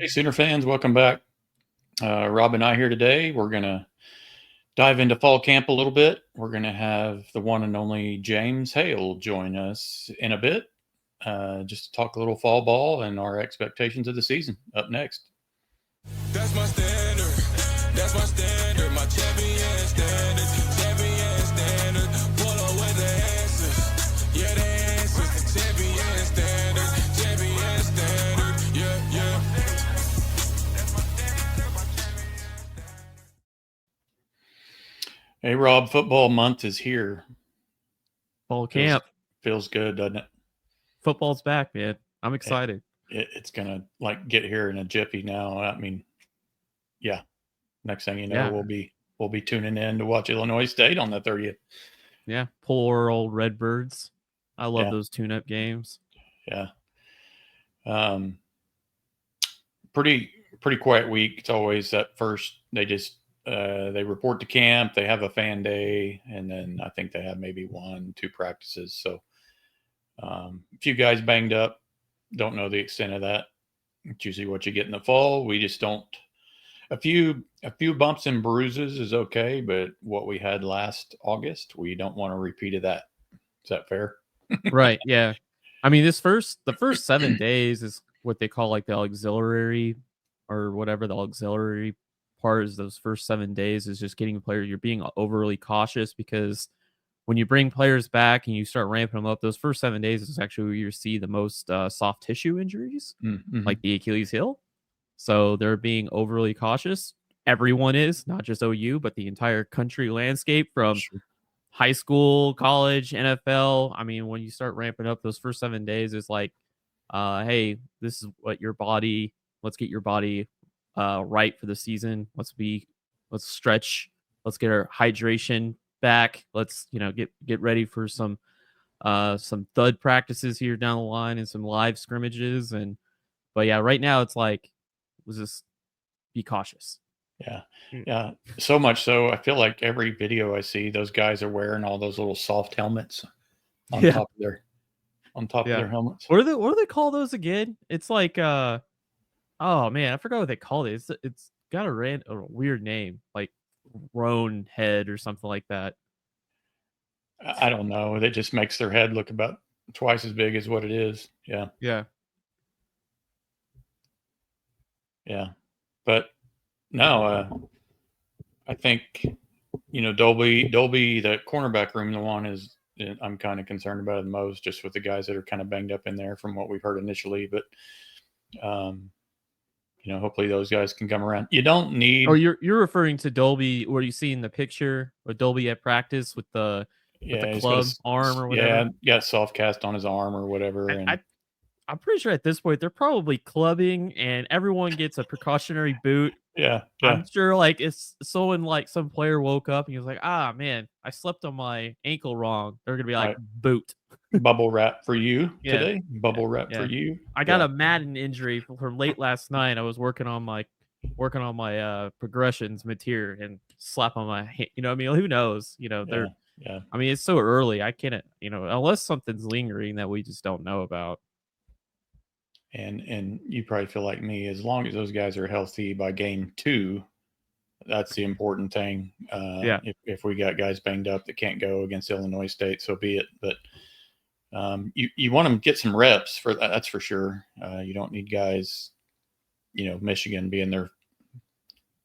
Hey, Sooner fans, welcome back. Rob and I here today. We're going to dive into fall camp a little bit. We're going to have the one and only James Hale join us in a bit, just to talk a little fall ball and our expectations of the season. Up next. That's my standard. That's my standard. My champion standard. Champion standard. Pull up with the answers. Yeah, the answers. Champion standard. Champion standard. Yeah. Hey, Rob, football month is here. Fall camp. Feels good, doesn't it? Football's back, man. I'm excited. It's going to get here in a jiffy now. I mean, yeah. Next thing you know, we'll be tuning in to watch Illinois State on the 30th. Yeah, poor old Redbirds. I love those tune-up games. Yeah. Pretty quiet week. It's always that first. They report to camp. They have a fan day, and then I think they have maybe 1-2 practices. So a few guys banged up. Don't know the extent of that. It's usually what you get in the fall. We just don't. A few bumps and bruises is okay, but what we had last August, we don't want to repeat of that. Is that fair? Right. Yeah. I mean, the first 7 days is what they call like the auxiliary or whatever the auxiliary part is. Those first 7 days is just getting a player. You're being overly cautious because when you bring players back and you start ramping them up, those first 7 days is actually where you see the most soft tissue injuries, like the Achilles heel. So they're being overly cautious. Everyone is, not just OU, but the entire country landscape from high school, college, NFL. I mean, when you start ramping up those first 7 days, it's like, hey, this is what let's get your body right for the season. Let's stretch. Let's get our hydration back. Let's, get ready for some thud practices here down the line and some live scrimmages. But yeah, right now it's like, let's just be cautious. Yeah. So much so, I feel like every video I see, those guys are wearing all those little soft helmets on top of their helmets. What do they call those again? It's like, oh man, I forgot what they called it. It's got a weird name, like Roan head or something like that. I don't know. It just makes their head look about twice as big as what it is. Yeah. But no, I think, Dolby, the cornerback room, the one is I'm kind of concerned about it the most, just with the guys that are kind of banged up in there from what we've heard initially. But, hopefully those guys can come around. You don't need. Oh, you're referring to Dolby, where you see in the picture with Dolby at practice with the club arm or whatever. Yeah, soft cast on his arm or whatever. I'm pretty sure at this point they're probably clubbing and everyone gets a precautionary boot. Yeah. I'm sure it's someone like some player woke up and he was like, man, I slept on my ankle wrong. They're going to be like, boot. Bubble wrap for you today. Bubble wrap for you. I got a Madden injury from late last night. I was working on my progressions material and slap on my hand. Who knows? I mean, it's so early. I can't, unless something's lingering that we just don't know about. And you probably feel like me, as long as those guys are healthy by game 2, that's the important thing. If we got guys banged up that can't go against Illinois State, so be it. But you want them to get some reps for that. That's for sure. You don't need guys, Michigan being their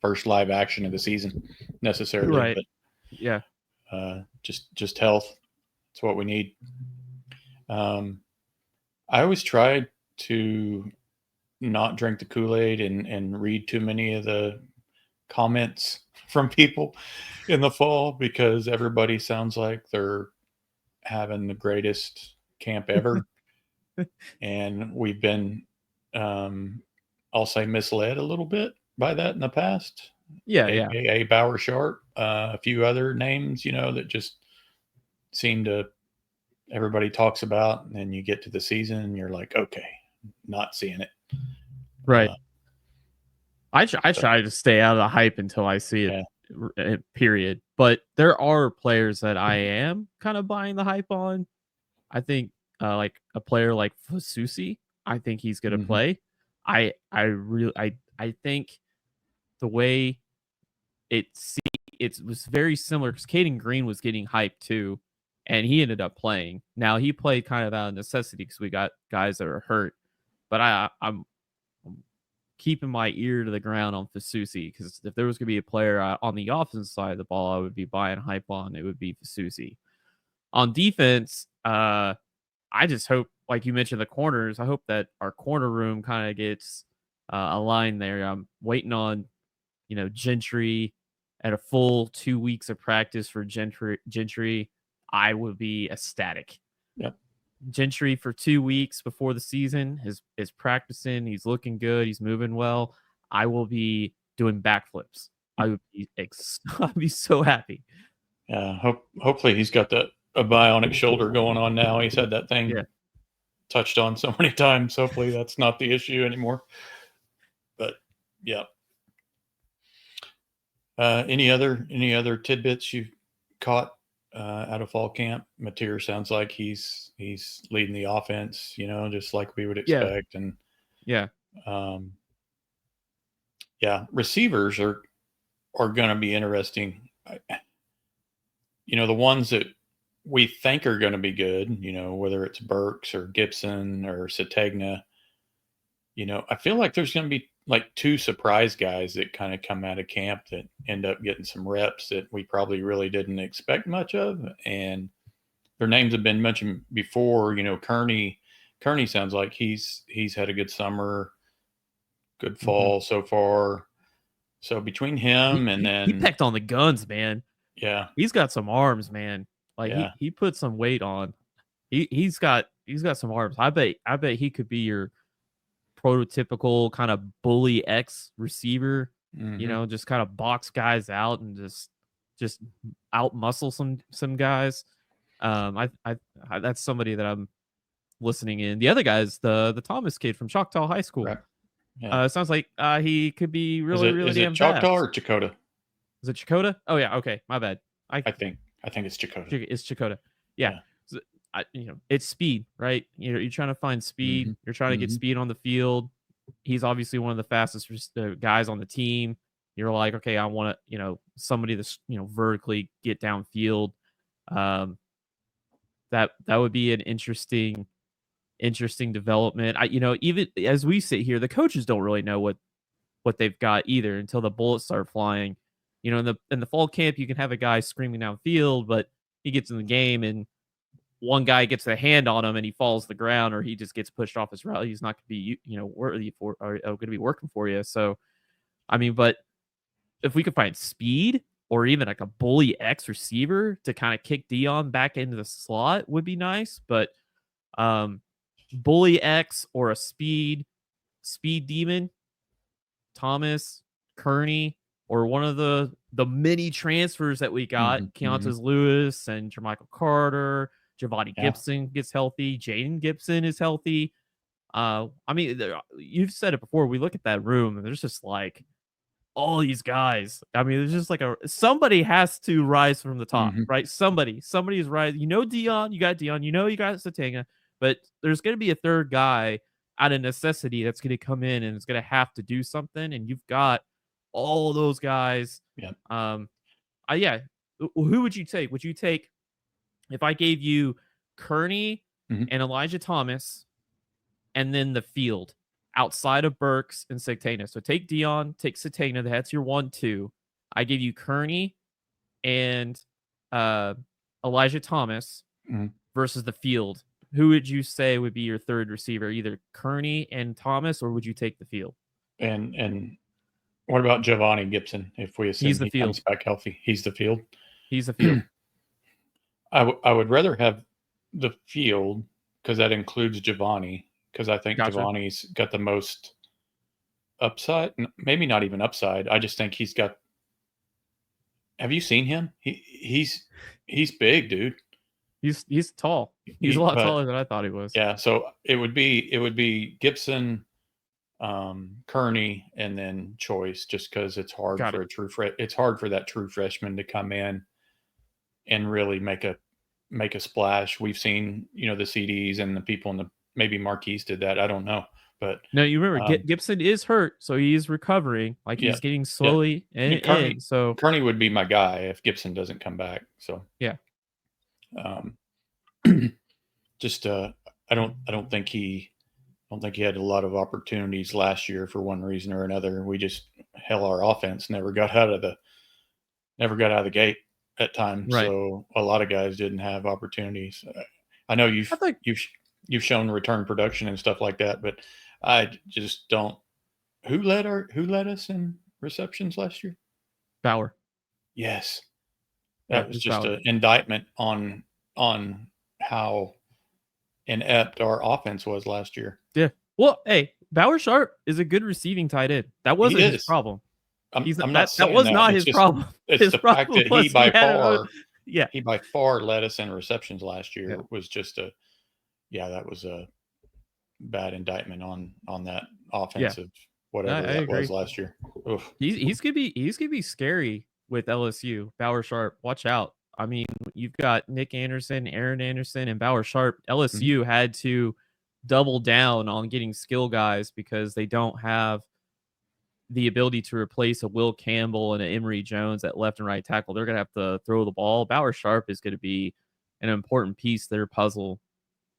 first live action of the season necessarily. Right. But, just health. That's what we need. I always tried to not drink the Kool-Aid and read too many of the comments from people in the fall, because everybody sounds like they're having the greatest camp ever. And we've been, I'll say, misled a little bit by that in the past. A Bauer Sharp, a few other names, that just seem to, everybody talks about, and then you get to the season and you're like, okay, not seeing it. Right. I try to stay out of the hype until I see it, period. But there are players that I am kind of buying the hype on. I think like a player like Fasusi, I think he's going to play. I think the way it was very similar because Caden Green was getting hyped too, and he ended up playing. Now he played kind of out of necessity because we got guys that are hurt, but I'm keeping my ear to the ground on Fasusi because if there was going to be a player on the offensive side of the ball, I would be buying hype on. It would be Fasusi. On defense, I just hope, like you mentioned, the corners. I hope that our corner room kind of gets aligned there. I'm waiting on, Gentry at a full 2 weeks of practice for Gentry. I would be ecstatic. Yep. Gentry for 2 weeks before the season is practicing. He's looking good. He's moving well. I will be doing backflips. I'd be so happy. Yeah. Hopefully he's got a bionic shoulder going on now. He's had that thing touched on so many times. Hopefully that's not the issue anymore. But yeah. Any other tidbits you've caught out of fall camp? Mateer sounds like he's leading the offense, just like we would expect. And receivers are going to be interesting. The ones that we think are going to be good, whether it's Burks or Gibson or Sategna, I feel like there's going to be like 2 surprise guys that kind of come out of camp that end up getting some reps that we probably really didn't expect much of. And their names have been mentioned before. Kearney sounds like he's had a good summer, good fall so far. So between him and then he pecked on the guns, man. Yeah. He's got some arms, man. Like he put some weight on. He's got some arms. I bet he could be your prototypical kind of bully X receiver, just kind of box guys out and just out muscle some guys. I that's somebody that I'm listening in. The other guys, the Thomas kid from Choctaw High School. Right. Yeah. It sounds like he could be really is damn it Choctaw fast. or Chakota? Is it Chakota? Oh yeah, okay, my bad. I think it's Chakota. It's Chakota. Yeah. So, it's speed, right? You're trying to find speed. You're trying to get speed on the field. He's obviously one of the fastest guys on the team. You're like, okay, I want to, somebody that's, vertically get downfield. That would be an interesting development. Even as we sit here, the coaches don't really know what they've got either until the bullets start flying. In the fall camp, you can have a guy screaming downfield, but he gets in the game and one guy gets a hand on him and he falls to the ground or he just gets pushed off his route. He's not going to be, worthy for or going to be working for you. So, but if we could find speed or even like a bully X receiver to kind of kick Dion back into the slot would be nice. But bully X or a speed demon, Thomas, Kearney, or one of the many transfers that we got, Keontae Lewis and Jermichael Carter, Giovanni Gibson gets healthy, Jaden Gibson is healthy. You've said it before. We look at that room and there's just like all these guys. There's just like somebody has to rise from the top, right? Somebody is rising. Dion, you got Dion, you got Sategna, but there's going to be a third guy out of necessity that's going to come in and it's going to have to do something. And you've got all those guys. Yeah. Who would you take? Would you take, if I gave you Kearney and Elijah Thomas and then the field outside of Burks and Sategna? So take Dion, take Sategna. That's your 1-2. I give you Kearney and Elijah Thomas versus the field. Who would you say would be your third receiver? Either Kearney and Thomas, or would you take the field? And what about Giovanni Gibson? If we assume he comes back healthy, he's the field. He's the field. I would rather have the field because that includes Giovanni, because I think Giovanni's got the most upside. Maybe not even upside. I just think he's got. Have you seen him? He's big, dude. He's tall. He's a lot taller than I thought he was. Yeah. So it would be Gibson, Kearney, and then Choice, just because it's hard it's hard for that true freshman to come in and really make a splash. We've seen, the CDs and the people in the, maybe Marquise did that. I don't know, But No, you remember Gibson is hurt, so he's recovering. Like yeah, he's getting slowly in. So Kearney would be my guy if Gibson doesn't come back. So yeah, just I don't think he had a lot of opportunities last year for one reason or another. We just our offense never got out of the gate at times. right. So a lot of guys didn't have opportunities. I know you've shown return production and stuff like that, but I just don't. Who led us in receptions last year? Bauer. Yes, Yeah, that was it's just Bauer. an indictment on how inept our offense was last year. Yeah. Well, hey, Bauer Sharp is a good receiving tight end. That wasn't his problem. I'm not saying that was that. not It's his just problem. it's His the fact problem that was he by far led us in receptions last year. Yeah. Was just that was a bad indictment on that offensive whatever I that agree. was last year. Oof. He's gonna be scary with LSU. Bauer Sharp, watch out. I mean, you've got Nick Anderson, Aaron Anderson, and Bauer Sharp. LSU had to double down on getting skill guys because they don't have the ability to replace a Will Campbell and an Emory Jones at left and right tackle. They're gonna have to throw the ball. Bauer Sharp is gonna be an important piece to their puzzle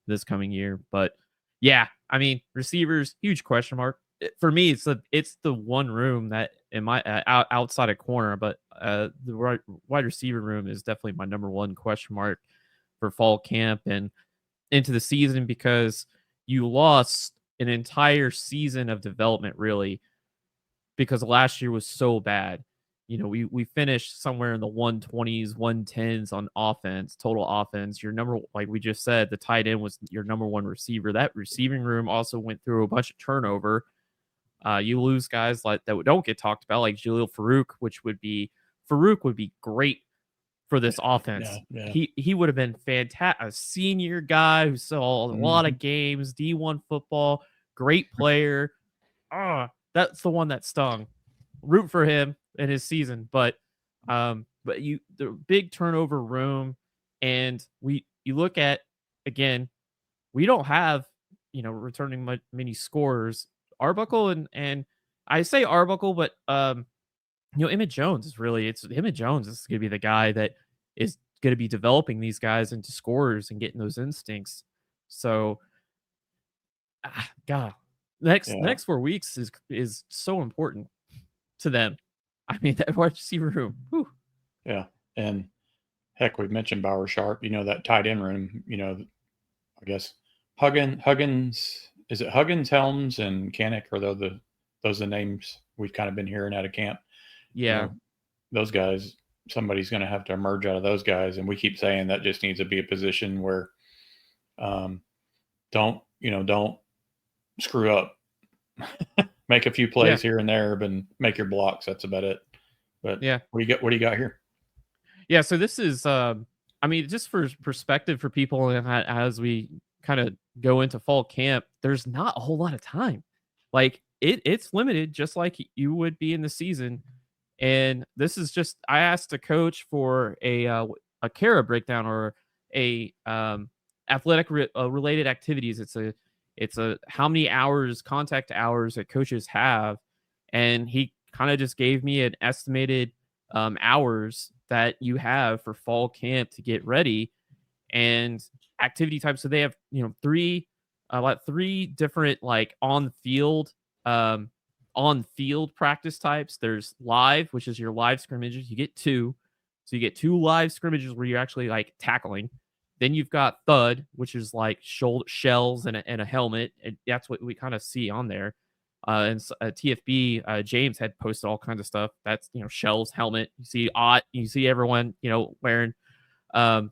this coming year. But yeah, I mean, receivers, huge question mark. For me, it's the one room that in my outside of corner, but the wide receiver room is definitely my number one question mark for fall camp and into the season because you lost an entire season of development really because last year was so bad. You know, we finished somewhere in the 120s, 110s on offense, total offense. Your number, like we just said, the tight end was your number one receiver. That receiving room also went through a bunch of turnover. You lose guys like that don't get talked about, like Jaleel Farouk would be great for this offense. Yeah. He would have been fantastic. A senior guy who saw a lot of games, D1 football, great player. That's the one that stung. Root for him in his season, but the big turnover room, and you look at again, we don't have returning many scorers. Arbuckle and I say Arbuckle, but Emmett Jones is Emmett Jones is going to be the guy that is going to be developing these guys into scorers and getting those instincts. So, God, next 4 weeks is so important to them. I mean, that wide receiver room. Whew. Yeah, and heck, we've mentioned Bauer Sharp. That tight end room. I guess Huggins. Is it Huggins, Helms, and Canick? Or those are the names we've kind of been hearing out of camp? Yeah, those guys. Somebody's going to have to emerge out of those guys, and we keep saying that just needs to be a position where, don't screw up. Make a few plays here and there, but make your blocks. That's about it. But what do you got here? Yeah, so this is I mean, just for perspective for people as we kind of go into fall camp, there's not a whole lot of time. Like it's limited just like you would be in the season. And this is just I asked a coach for a Kara breakdown or a athletic related activities. It's a how many hours contact hours that coaches have, and he kind of just gave me an estimated hours that you have for fall camp to get ready and activity types. So they have three different like on field practice types. There's live, which is your live scrimmages. You get two. So you get two live scrimmages where you're actually like tackling. Then you've got thud, which is like shells and a helmet. And that's what we kind of see on there. And TFB, James had posted all kinds of stuff. That's, shells, helmet. You see everyone, wearing. And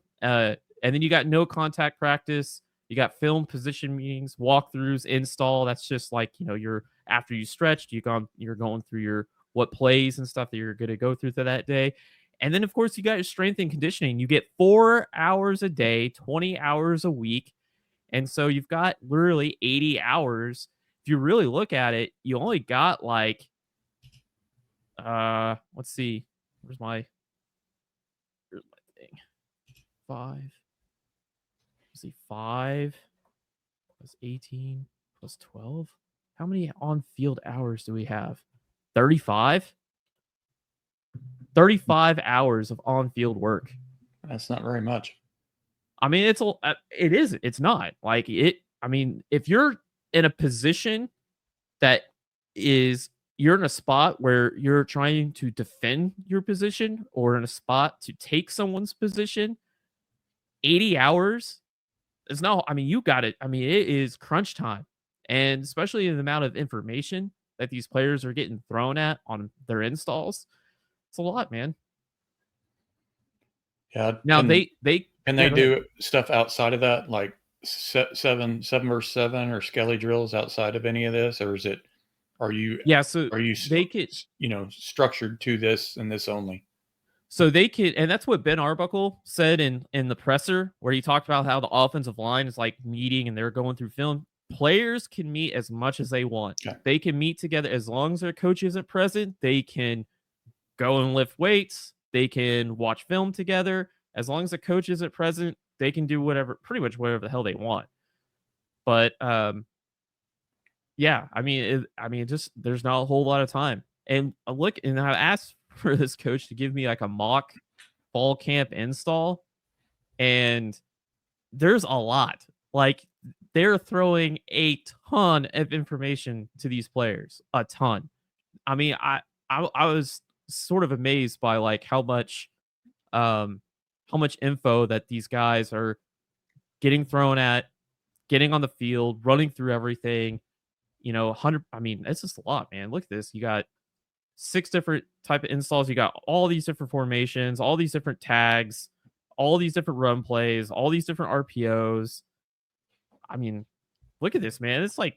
then you got no contact practice. You got film position meetings, walkthroughs, install. That's just like, you're after you stretched, you're going through your what plays and stuff that you're going to go through that day. And then, of course, you got your strength and conditioning. You get 4 hours a day, 20 hours a week. And so you've got literally 80 hours. If you really look at it, you only got like, let's see, where's my thing? 5. Let's see, 5 plus 18 plus 12. how many on-field hours do we have? 35? 35 hours of on-field work. That's not very much. I mean, it is. It's not like it. I mean, if you're in a position that you're in a spot where you're trying to defend your position or in a spot to take someone's position, 80 hours is no. I mean, you got it. I mean, it is crunch time, and especially in the amount of information that these players are getting thrown at on their installs, it's a lot, man. Yeah. Now Can they they do stuff outside of that, like 7 versus 7 or skelly drills outside of any of this, or is it? Are you they could, structured to this and this only? So they could, and that's what Ben Arbuckle said in the presser, where he talked about how the offensive line is like meeting and they're going through film. Players can meet as much as they want. Okay. They can meet together as long as their coach isn't present. They can go and lift weights. They can watch film together. As long as the coach isn't present, they can do pretty much whatever the hell they want. But yeah, I mean, just there's not a whole lot of time. And look, and I asked for this coach to give me like a mock fall camp install, and there's a lot. Like, they're throwing a ton of information to these players, a ton. I mean, I was sort of amazed by like how much info that these guys are getting thrown at, getting on the field, running through everything. 100. I mean, it's just a lot, man. Look at this. You got 6 different type of installs. You got all these different formations, all these different tags, all these different run plays, all these different RPOs. I mean, look at this, man. It's like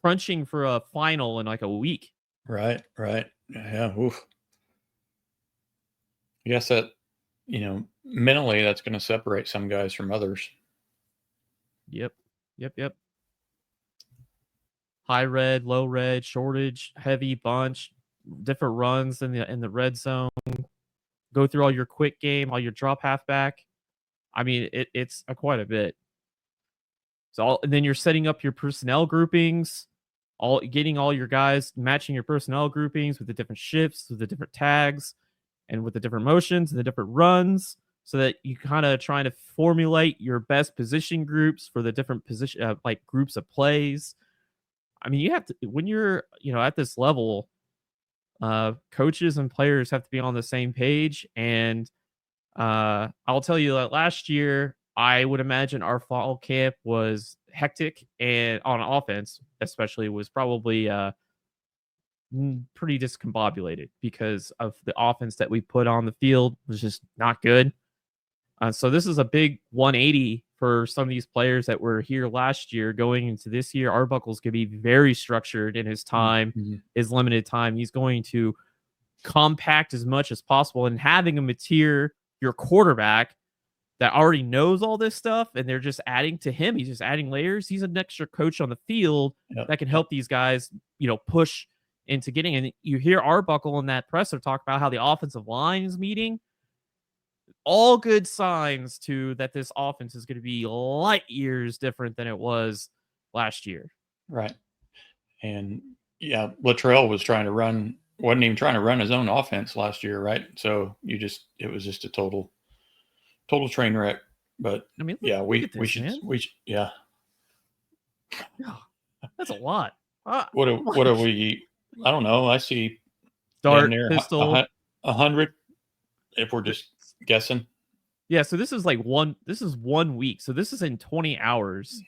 crunching for a final in like a week. Right. Yeah. Oof. I guess that, mentally that's going to separate some guys from others. Yep. High red, low red, shortage, heavy bunch, different runs in the red zone. Go through all your quick game, all your drop halfback. I mean, it's quite a bit. So and then you're setting up your personnel groupings, getting all your guys, matching your personnel groupings with the different shifts, with the different tags, and with the different motions and the different runs, so that you kind of trying to formulate your best position groups for the different position, like groups of plays. I mean, you have to, when you're, at this level, coaches and players have to be on the same page. And I'll tell you that last year, I would imagine our fall camp was hectic, and on offense, especially, was probably pretty discombobulated because of the offense that we put on the field was just not good. So this is a big 180 for some of these players that were here last year going into this year. Arbuckle's going to be very structured in his time, his limited time. He's going to compact as much as possible, and having him tier your quarterback that already knows all this stuff, and they're just adding to him. He's just adding layers. He's an extra coach on the field that can help these guys, push into getting. And you hear Arbuckle in that presser talk about how the offensive line is meeting. All good signs to that this offense is going to be light years different than it was last year. Right. And yeah, Luttrell wasn't even trying to run his own offense last year, right? So it was just a total train wreck. But I mean, we should, yeah. That's a lot. What are we? I don't know. I see dart, pistol, 100. If we're just guessing. Yeah, so this is 1 week. So this is in 20 hours.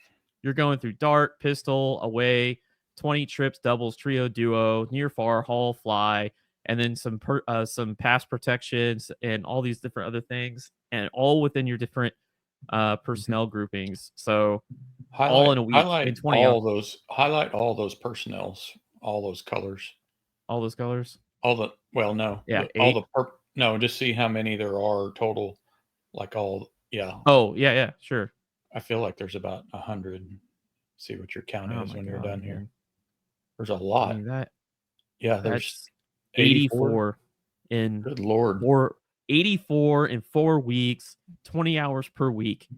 You're going through dart, pistol, away, 20 trips, doubles, trio, duo, near, far, haul, fly, and then some pass protections and all these different other things, and all within your different personnel groupings. So all in a week, in 20 hours. Highlight all those personnels, all those colors. All those colors? No, just see how many there are total, yeah. Oh, yeah, sure. I feel like there's about 100. See what your count is when you're done here. There's a lot. I mean, there's 84 in. Good Lord. 84 in 4 weeks, 20 hours per week.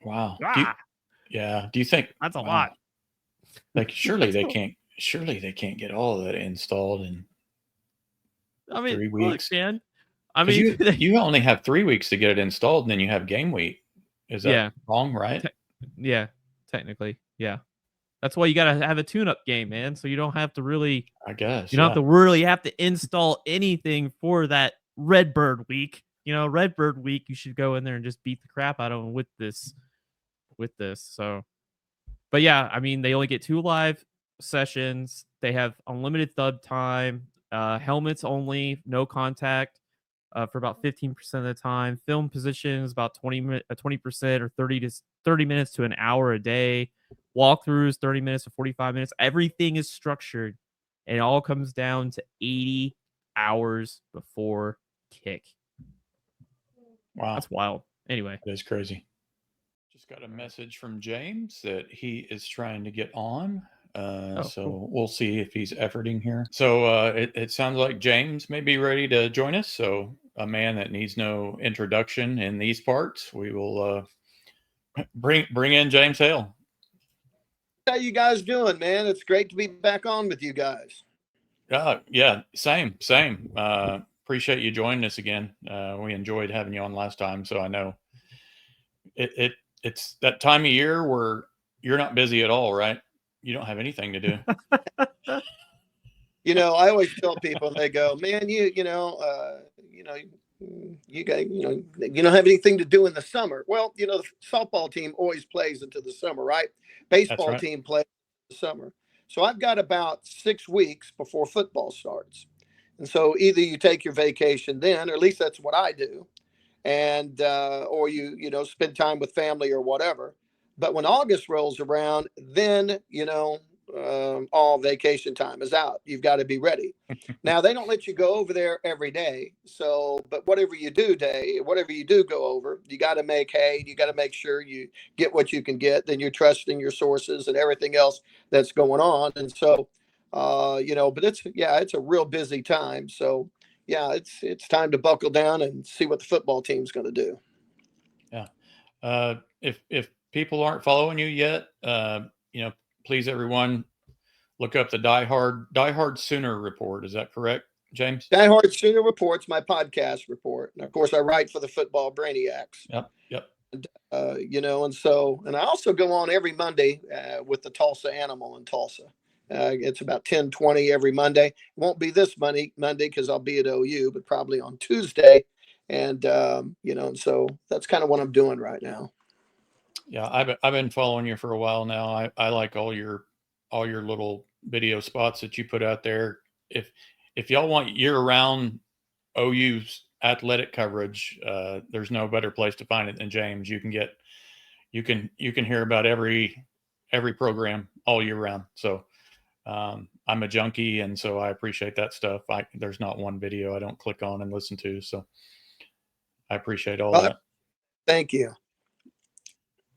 Wow. Ah, Do you think that's a wow, lot. like surely they can't get all of that installed in I mean, 3 look, weeks? man. I Because mean, you only have 3 weeks to get it installed, and then you have game week. Is that yeah, wrong, right? yeah, technically, yeah. That's why you gotta have a tune-up game, man. So you don't have to really, I guess, you don't have yeah. to really have to install anything for that Redbird week. Redbird week, you should go in there and just beat the crap out of them with this. So, but yeah, I mean, they only get 2 live sessions. They have unlimited thud time, helmets only, no contact. For about 15% of the time. Film positions about 20% or 30 minutes to an hour a day. Walkthroughs 30 minutes to 45 minutes. Everything is structured. And it all comes down to 80 hours before kick. Wow. That's wild. Anyway. That is crazy. Just got a message from James that he is trying to get on. So cool. we'll see if he's efforting here. So it sounds like James may be ready to join us. So a man that needs no introduction in these parts, we will bring in James Hale. How you guys doing, man? It's great to be back on with you guys. Yeah, same. Appreciate you joining us again. We enjoyed having you on last time, so I know it's that time of year where you're not busy at all, right? You don't have anything to do. I always tell people, and they go, "Man, you guys, you don't have anything to do in the summer." Well, the softball team always plays into the summer, right? Baseball right. team plays in the summer. So I've got about 6 weeks before football starts. And so either you take your vacation then, or at least that's what I do, and or you spend time with family or whatever. But when August rolls around, then all vacation time is out. You've got to be ready. Now they don't let you go over there every day. So, but whatever you do go over, you got to make hay. You got to make sure you get what you can get. Then you're trusting your sources and everything else that's going on. And so, but it's a real busy time. So yeah, it's time to buckle down and see what the football team's going to do. Yeah. If people aren't following you yet, please everyone look up the Diehard Sooner report. Is that correct, James? Diehard Sooner report's my podcast report, and of course I write for the Football Brainiacs. Yep. And I also go on every Monday with the Tulsa Animal in Tulsa. It's about 10:20 every Monday. It won't be this Monday because I'll be at OU, but probably on Tuesday. And and so that's kind of what I'm doing right now. Yeah, I've been following you for a while now. I like all your little video spots that you put out there. If y'all want year-round OU's athletic coverage, there's no better place to find it than James. You can hear about every program all year round. So I'm a junkie, and so I appreciate that stuff. There's not one video I don't click on and listen to. So I appreciate all that. Thank you.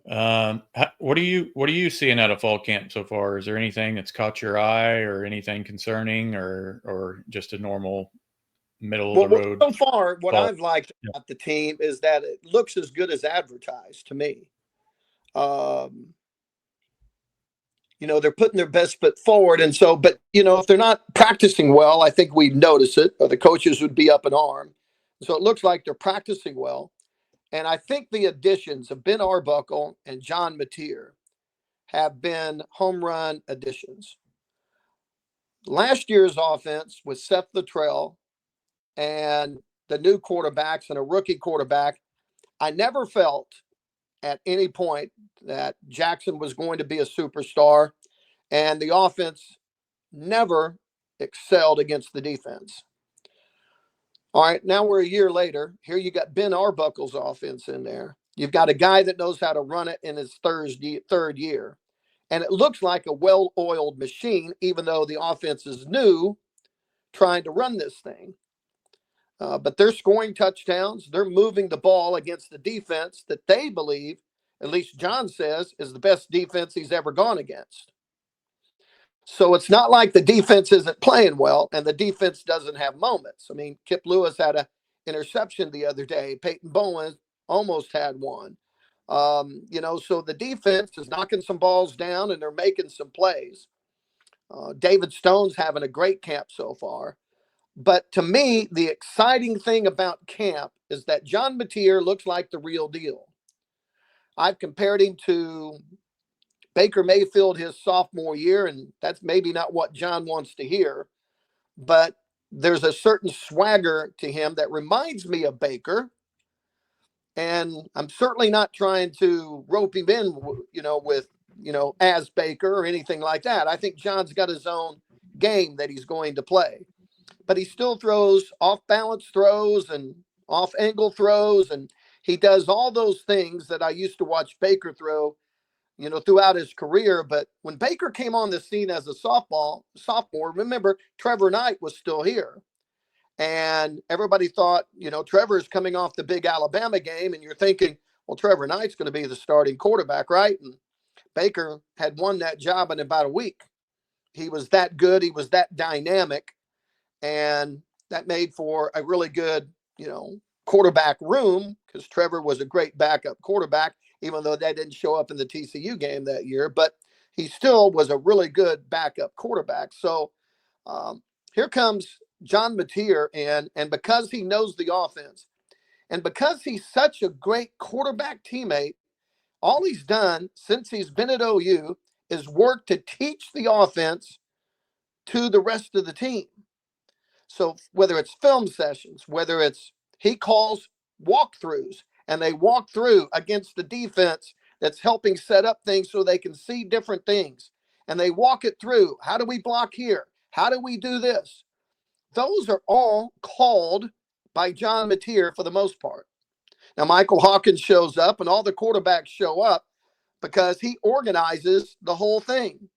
What are you seeing out of fall camp so far? Is there anything that's caught your eye, or anything concerning, or just a normal middle of the road? So far, what I've liked about the team is that it looks as good as advertised to me. They're putting their best foot forward, and so, but if they're not practicing well, I think we'd notice it, or the coaches would be up in arms. So it looks like they're practicing well. And I think the additions of Ben Arbuckle and John Mateer have been home run additions. Last year's offense with Seth Luttrell and the new quarterbacks and a rookie quarterback, I never felt at any point that Jackson was going to be a superstar, and the offense never excelled against the defense. All right, now we're a year later. Here you got Ben Arbuckle's offense in there. You've got a guy that knows how to run it in his third year. And it looks like a well-oiled machine, even though the offense is new, trying to run this thing. But they're scoring touchdowns. They're moving the ball against the defense that they believe, at least John says, is the best defense he's ever gone against. So it's not like the defense isn't playing well and the defense doesn't have moments. I mean, Kip Lewis had an interception the other day. Peyton Bowen almost had one. So the defense is knocking some balls down and they're making some plays. David Stone's having a great camp so far. But to me, the exciting thing about camp is that John Mateer looks like the real deal. I've compared him to Baker Mayfield his sophomore year, and that's maybe not what John wants to hear, but there's a certain swagger to him that reminds me of Baker. And I'm certainly not trying to rope him in, as Baker or anything like that. I think John's got his own game that he's going to play, but he still throws off balance throws and off angle throws. And he does all those things that I used to watch Baker throw, throughout his career. But when Baker came on the scene as a sophomore, remember, Trevor Knight was still here. And everybody thought, Trevor's coming off the big Alabama game. And you're thinking, well, Trevor Knight's going to be the starting quarterback, right? And Baker had won that job in about a week. He was that good. He was that dynamic. And that made for a really good, quarterback room, because Trevor was a great backup quarterback, even though that didn't show up in the TCU game that year. But he still was a really good backup quarterback. So here comes John Mateer, and because he knows the offense, and because he's such a great quarterback teammate, all he's done since he's been at OU is work to teach the offense to the rest of the team. So whether it's film sessions, whether it's he calls walkthroughs, and they walk through against the defense that's helping set up things so they can see different things. And they walk it through. How do we block here? How do we do this? Those are all called by John Mateer for the most part. Now, Michael Hawkins shows up, and all the quarterbacks show up because he organizes the whole thing.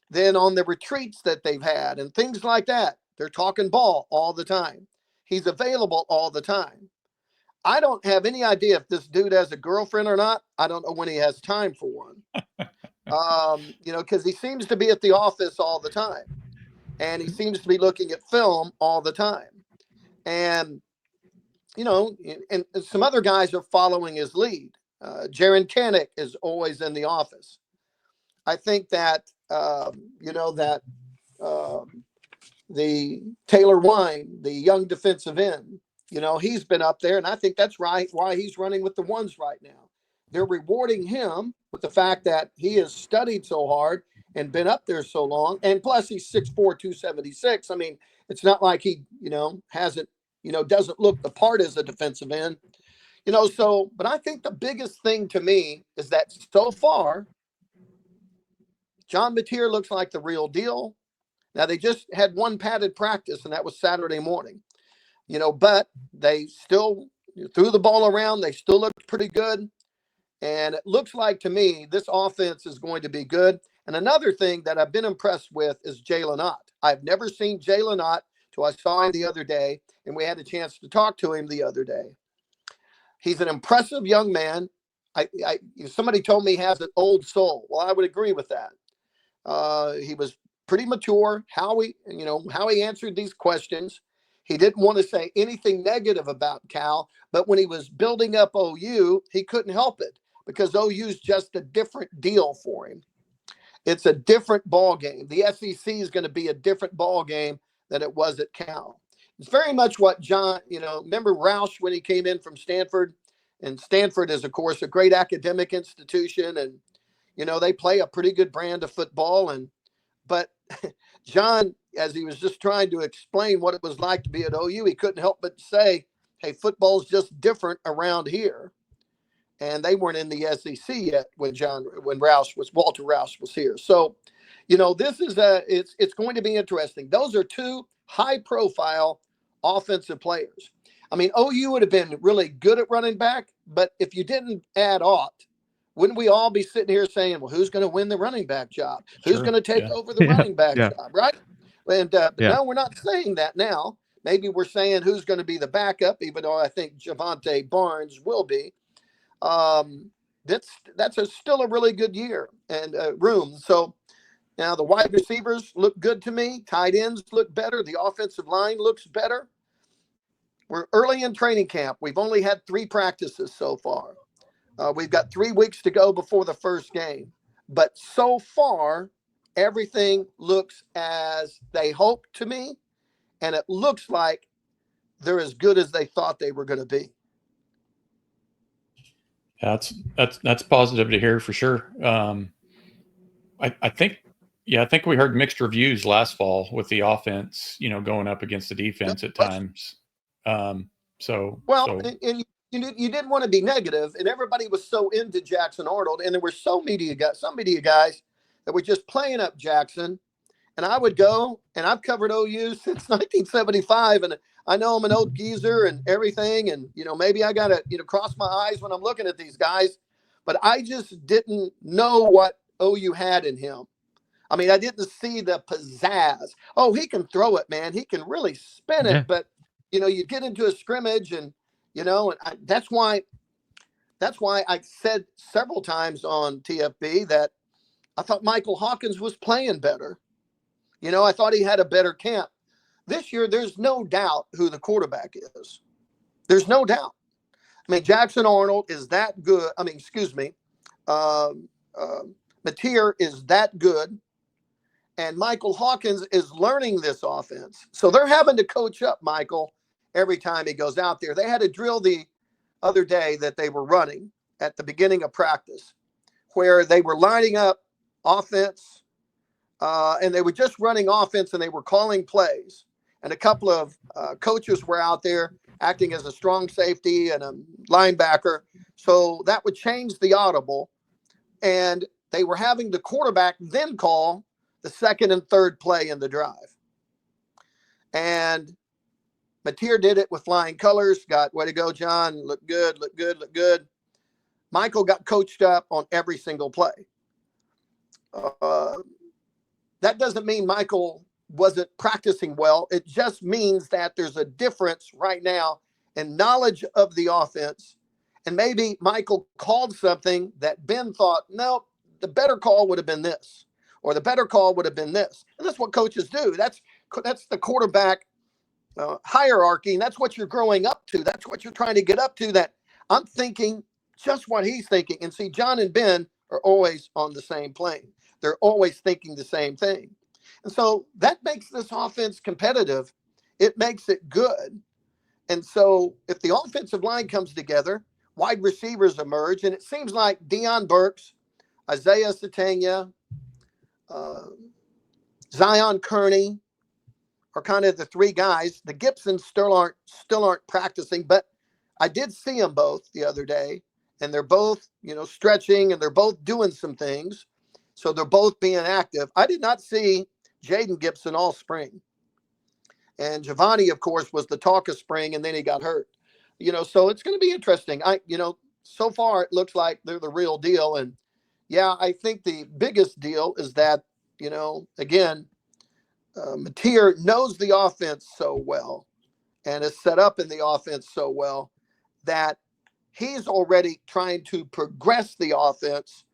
Then on the retreats that they've had and things like that, they're talking ball all the time. He's available all the time. I don't have any idea if this dude has a girlfriend or not. I don't know when he has time for one. Because he seems to be at the office all the time. And he seems to be looking at film all the time. And, and some other guys are following his lead. Jaron Kanek is always in the office. I think that, the Taylor Wine, the young defensive end, he's been up there, and I think that's right why he's running with the ones right now. They're rewarding him with the fact that he has studied so hard and been up there so long, and plus he's 6'4", 276. I mean, it's not like he, hasn't, doesn't look the part as a defensive end, but I think the biggest thing to me is that so far, John Mateer looks like the real deal. Now, they just had one padded practice, and that was Saturday morning, but they still threw the ball around. They still looked pretty good. And it looks like to me, this offense is going to be good. And another thing that I've been impressed with is Jalen Ott. I've never seen Jalen Ott till I saw him the other day, and we had a chance to talk to him the other day. He's an impressive young man. Somebody told me he has an old soul. Well, I would agree with that. He was pretty mature, how he answered these questions. He didn't want to say anything negative about Cal, but when he was building up OU, he couldn't help it because OU's just a different deal for him. It's a different ball game. The SEC is going to be a different ball game than it was at Cal. It's very much what John, remember Roush when he came in from Stanford? And Stanford is, of course, a great academic institution, and, they play a pretty good brand of football. But John, as he was just trying to explain what it was like to be at OU, he couldn't help but say, hey, football's just different around here. And they weren't in the SEC yet when Walter Roush was here. So, this is it's going to be interesting. Those are two high profile offensive players. I mean, OU would have been really good at running back, but if you didn't add Ott, wouldn't we all be sitting here saying, well, who's going to win the running back job? Who's going to take over the running back job, right? And no, we're not saying that now. Maybe we're saying who's going to be the backup, even though I think Javante Barnes will be. That's still a really good year and room. So now the wide receivers look good to me. Tight ends look better. The offensive line looks better. We're early in training camp. We've only had 3 practices so far. We've got 3 weeks to go before the first game. But so far, everything looks as they hoped to me. And it looks like they're as good as they thought they were going to be. That's positive to hear for sure. I think we heard mixed reviews last fall with the offense, going up against the defense at times. And you didn't want to be negative, and everybody was so into Jackson Arnold, and there were some media guys that were just playing up Jackson. And I would go, and I've covered OU since 1975, and I know I'm an old geezer and everything, and maybe I gotta cross my eyes when I'm looking at these guys, but I just didn't know what OU had in him. I mean, I didn't see the pizzazz. Oh, he can throw it, man. He can really spin it, Yeah. but you get into a scrimmage, and that's why I said several times on TFB that I thought Michael Hawkins was playing better. I thought he had a better camp. This year, there's no doubt who the quarterback is. There's no doubt. I mean, Jackson Arnold is that good. I mean, excuse me. Mateer is that good. And Michael Hawkins is learning this offense. So they're having to coach up Michael every time he goes out there. They had a drill the other day that they were running at the beginning of practice where they were lining up offense, and they were just running offense, and they were calling plays. And a couple of coaches were out there acting as a strong safety and a linebacker. So that would change the audible. And they were having the quarterback then call the second and third play in the drive. And Mateer did it with flying colors. Got, way to go, John. Look good, look good, look good. Michael got coached up on every single play. That doesn't mean Michael wasn't practicing well. It just means that there's a difference right now in knowledge of the offense. And maybe Michael called something that Ben thought, no, the better call would have been this, or the better call would have been this. And that's what coaches do. That's the quarterback hierarchy. And that's what you're growing up to. That's what you're trying to get up to, that I'm thinking just what he's thinking. And see, John and Ben are always on the same plane. They're always thinking the same thing. And so that makes this offense competitive. It makes it good. And so if the offensive line comes together, wide receivers emerge, and it seems like Deion Burks, Isaiah Satania, Zion Kearney are kind of the three guys. The Gibsons still aren't practicing, but I did see them both the other day, and they're both, stretching, and they're both doing some things. So they're both being active. I did not see Jaden Gibson all spring. And Giovanni, of course, was the talk of spring, and then he got hurt. So it's going to be interesting. So far it looks like they're the real deal. And yeah, I think the biggest deal is that, again, Mateer knows the offense so well and is set up in the offense so well that he's already trying to progress the offense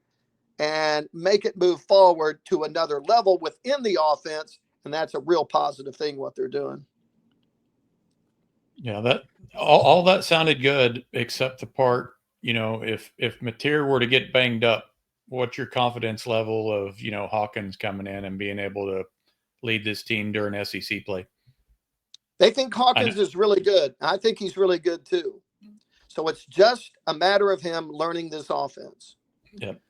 and make it move forward to another level within the offense. And that's a real positive thing, what they're doing. Yeah, that all that sounded good, except the part, if Mateer were to get banged up, what's your confidence level of, Hawkins coming in and being able to lead this team during SEC play? They think Hawkins is really good. I think he's really good too. So it's just a matter of him learning this offense. Yep.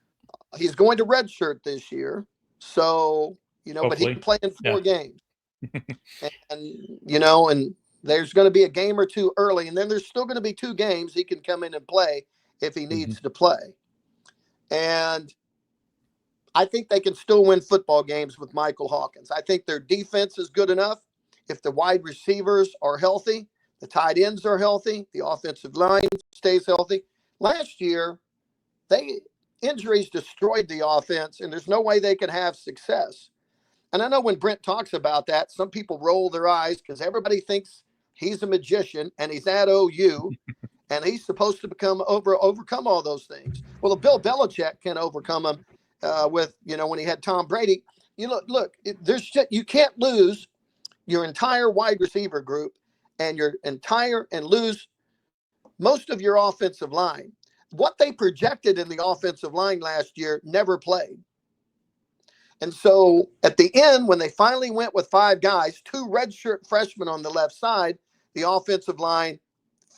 He's going to redshirt this year. So, Hopefully. But he can play in 4 games. and there's going to be a game or two early, and then there's still going to be 2 games he can come in and play if he needs to play. And I think they can still win football games with Michael Hawkins. I think their defense is good enough. If the wide receivers are healthy, the tight ends are healthy, the offensive line stays healthy. Last year, injuries destroyed the offense, and there's no way they could have success. And I know when Brent talks about that, some people roll their eyes because everybody thinks he's a magician and he's at OU and he's supposed to overcome all those things. Well, Bill Belichick can overcome them with, when he had Tom Brady. Look, you can't lose your entire wide receiver group and lose most of your offensive line. what they projected in the offensive line last year never played. And so at the end, when they finally went with 5 guys, 2 redshirt freshmen on the left side, the offensive line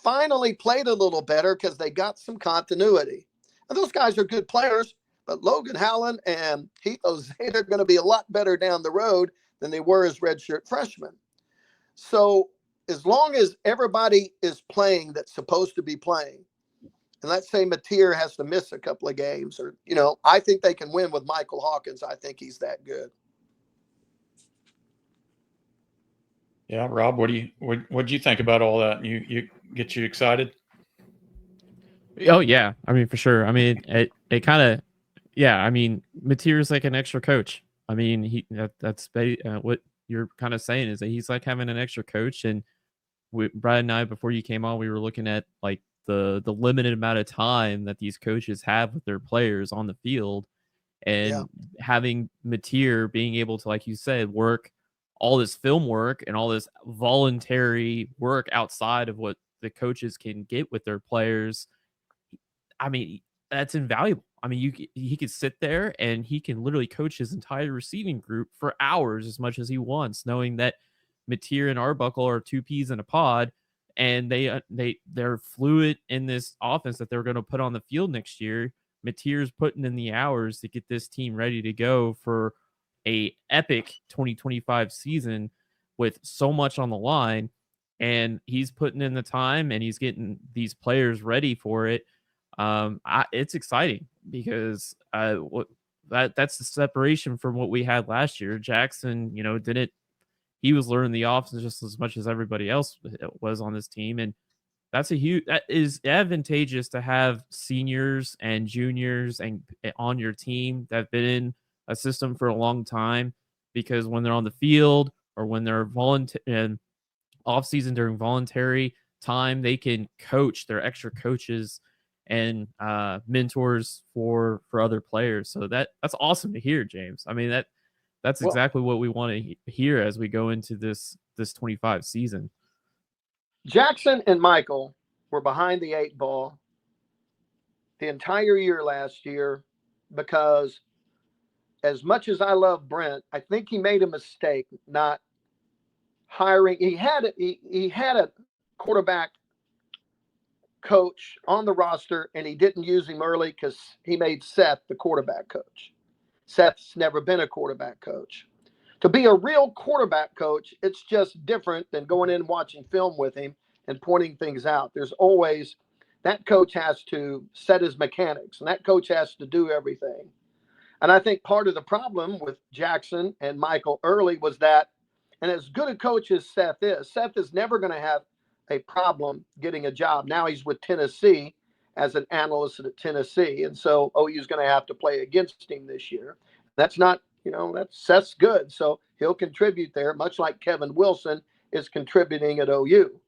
finally played a little better because they got some continuity. And those guys are good players, but Logan Howland and Heupel are going to be a lot better down the road than they were as redshirt freshmen. So as long as everybody is playing that's supposed to be playing, and let's say Mateer has to miss a couple of games, or, I think they can win with Michael Hawkins. I think he's that good. Yeah, Rob, what do you think about all that? You get you excited? Oh yeah, I mean for sure. I mean it kind of, yeah. I mean Mateer's like an extra coach. I mean that's what you're kind of saying is that he's like having an extra coach. And Brad and I, before you came on, we were looking at like the limited amount of time that these coaches have with their players on the field, and having Mateer being able to, like you said, work all this film work and all this voluntary work outside of what the coaches can get with their players. I mean, that's invaluable. I mean, he could sit there and he can literally coach his entire receiving group for hours as much as he wants, knowing that Mateer and Arbuckle are 2 peas in a pod, and they're fluid in this offense that they're going to put on the field next year. Mateer's putting in the hours to get this team ready to go for a epic 2025 season with so much on the line, and he's putting in the time and he's getting these players ready for it. It's exciting because that's the separation from what we had last year. Jackson, he was learning the offense just as much as everybody else was on this team. And that is advantageous to have seniors and juniors and on your team that have been in a system for a long time, because when they're on the field or when they're off season during voluntary time, they can coach their extra coaches and mentors for other players. So that's awesome to hear, James. I mean, that's exactly what we want to hear as we go into this 25 season. Jackson and Michael were behind the 8 ball the entire year last year, because as much as I love Brent, I think he made a mistake not hiring. He had a quarterback coach on the roster, and he didn't use him early because he made Seth the quarterback coach. Seth's never been a quarterback coach. To be a real quarterback coach, it's just different than going in and watching film with him and pointing things out. There's always, that coach has to set his mechanics, and that coach has to do everything. And I think part of the problem with Jackson and Michael early was that, and as good a coach as Seth is never going to have a problem getting a job. Now he's with Tennessee as an analyst at Tennessee, and so OU's going to have to play against him this year. That's not, Seth's good, so he'll contribute there, much like Kevin Wilson is contributing at OU.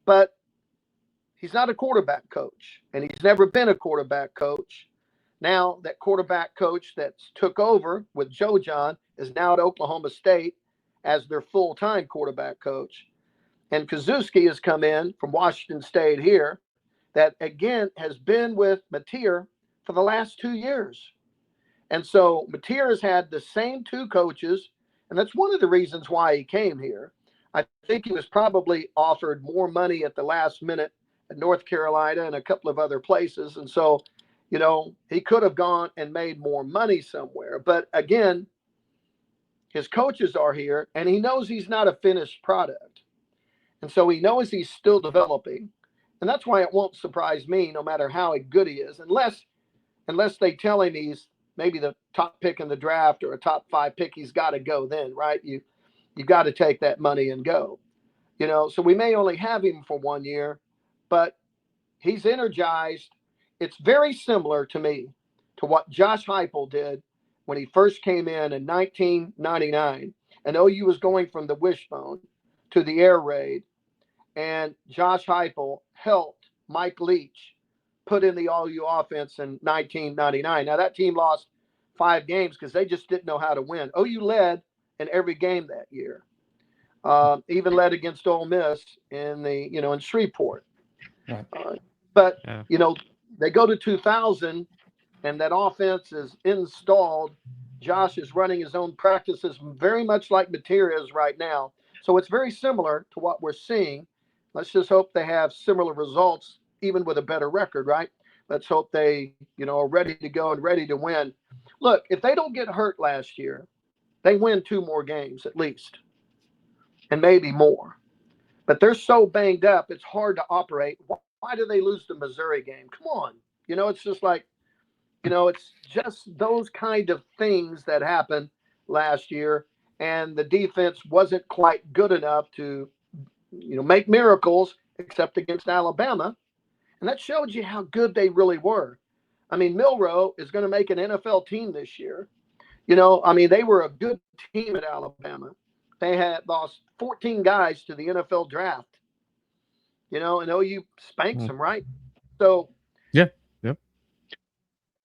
But he's not a quarterback coach, and he's never been a quarterback coach. Now that quarterback coach that's took over with Joe John is now at Oklahoma State as their full-time quarterback coach. And Kaczewski has come in from Washington State here, that again has been with Mateer for the last 2 years. And so Mateer has had the same 2 coaches, and that's one of the reasons why he came here. I think he was probably offered more money at the last minute at North Carolina and a couple of other places. And so, he could have gone and made more money somewhere. But again, his coaches are here, and he knows he's not a finished product. And so he knows he's still developing. And that's why it won't surprise me, no matter how good he is, unless they tell him he's maybe the top pick in the draft or a top 5 pick, he's got to go then, right? You got to take that money and go. So we may only have him for 1 year, but he's energized. It's very similar to me to what Josh Heupel did when he first came in 1999. And OU was going from the wishbone to the air raid. And Josh Heupel helped Mike Leach put in the all-U offense in 1999. Now, that team lost 5 games because they just didn't know how to win. OU led in every game that year, even led against Ole Miss in Shreveport. Right. But they go to 2000 and that offense is installed. Josh is running his own practices very much like Materia is right now. So it's very similar to what we're seeing. Let's just hope they have similar results, even with a better record, right? Let's hope they, are ready to go and ready to win. Look, if they don't get hurt last year, they win 2 more games at least, and maybe more. But they're so banged up, it's hard to operate. Why do they lose the Missouri game? Come on. It's just like, it's just those kind of things that happened last year. And the defense wasn't quite good enough to, make miracles, except against Alabama. And that showed you how good they really were. I mean, Milroe is going to make an NFL team this year. They were a good team at Alabama. They had lost 14 guys to the NFL draft. And OU spanks them, right? So yeah.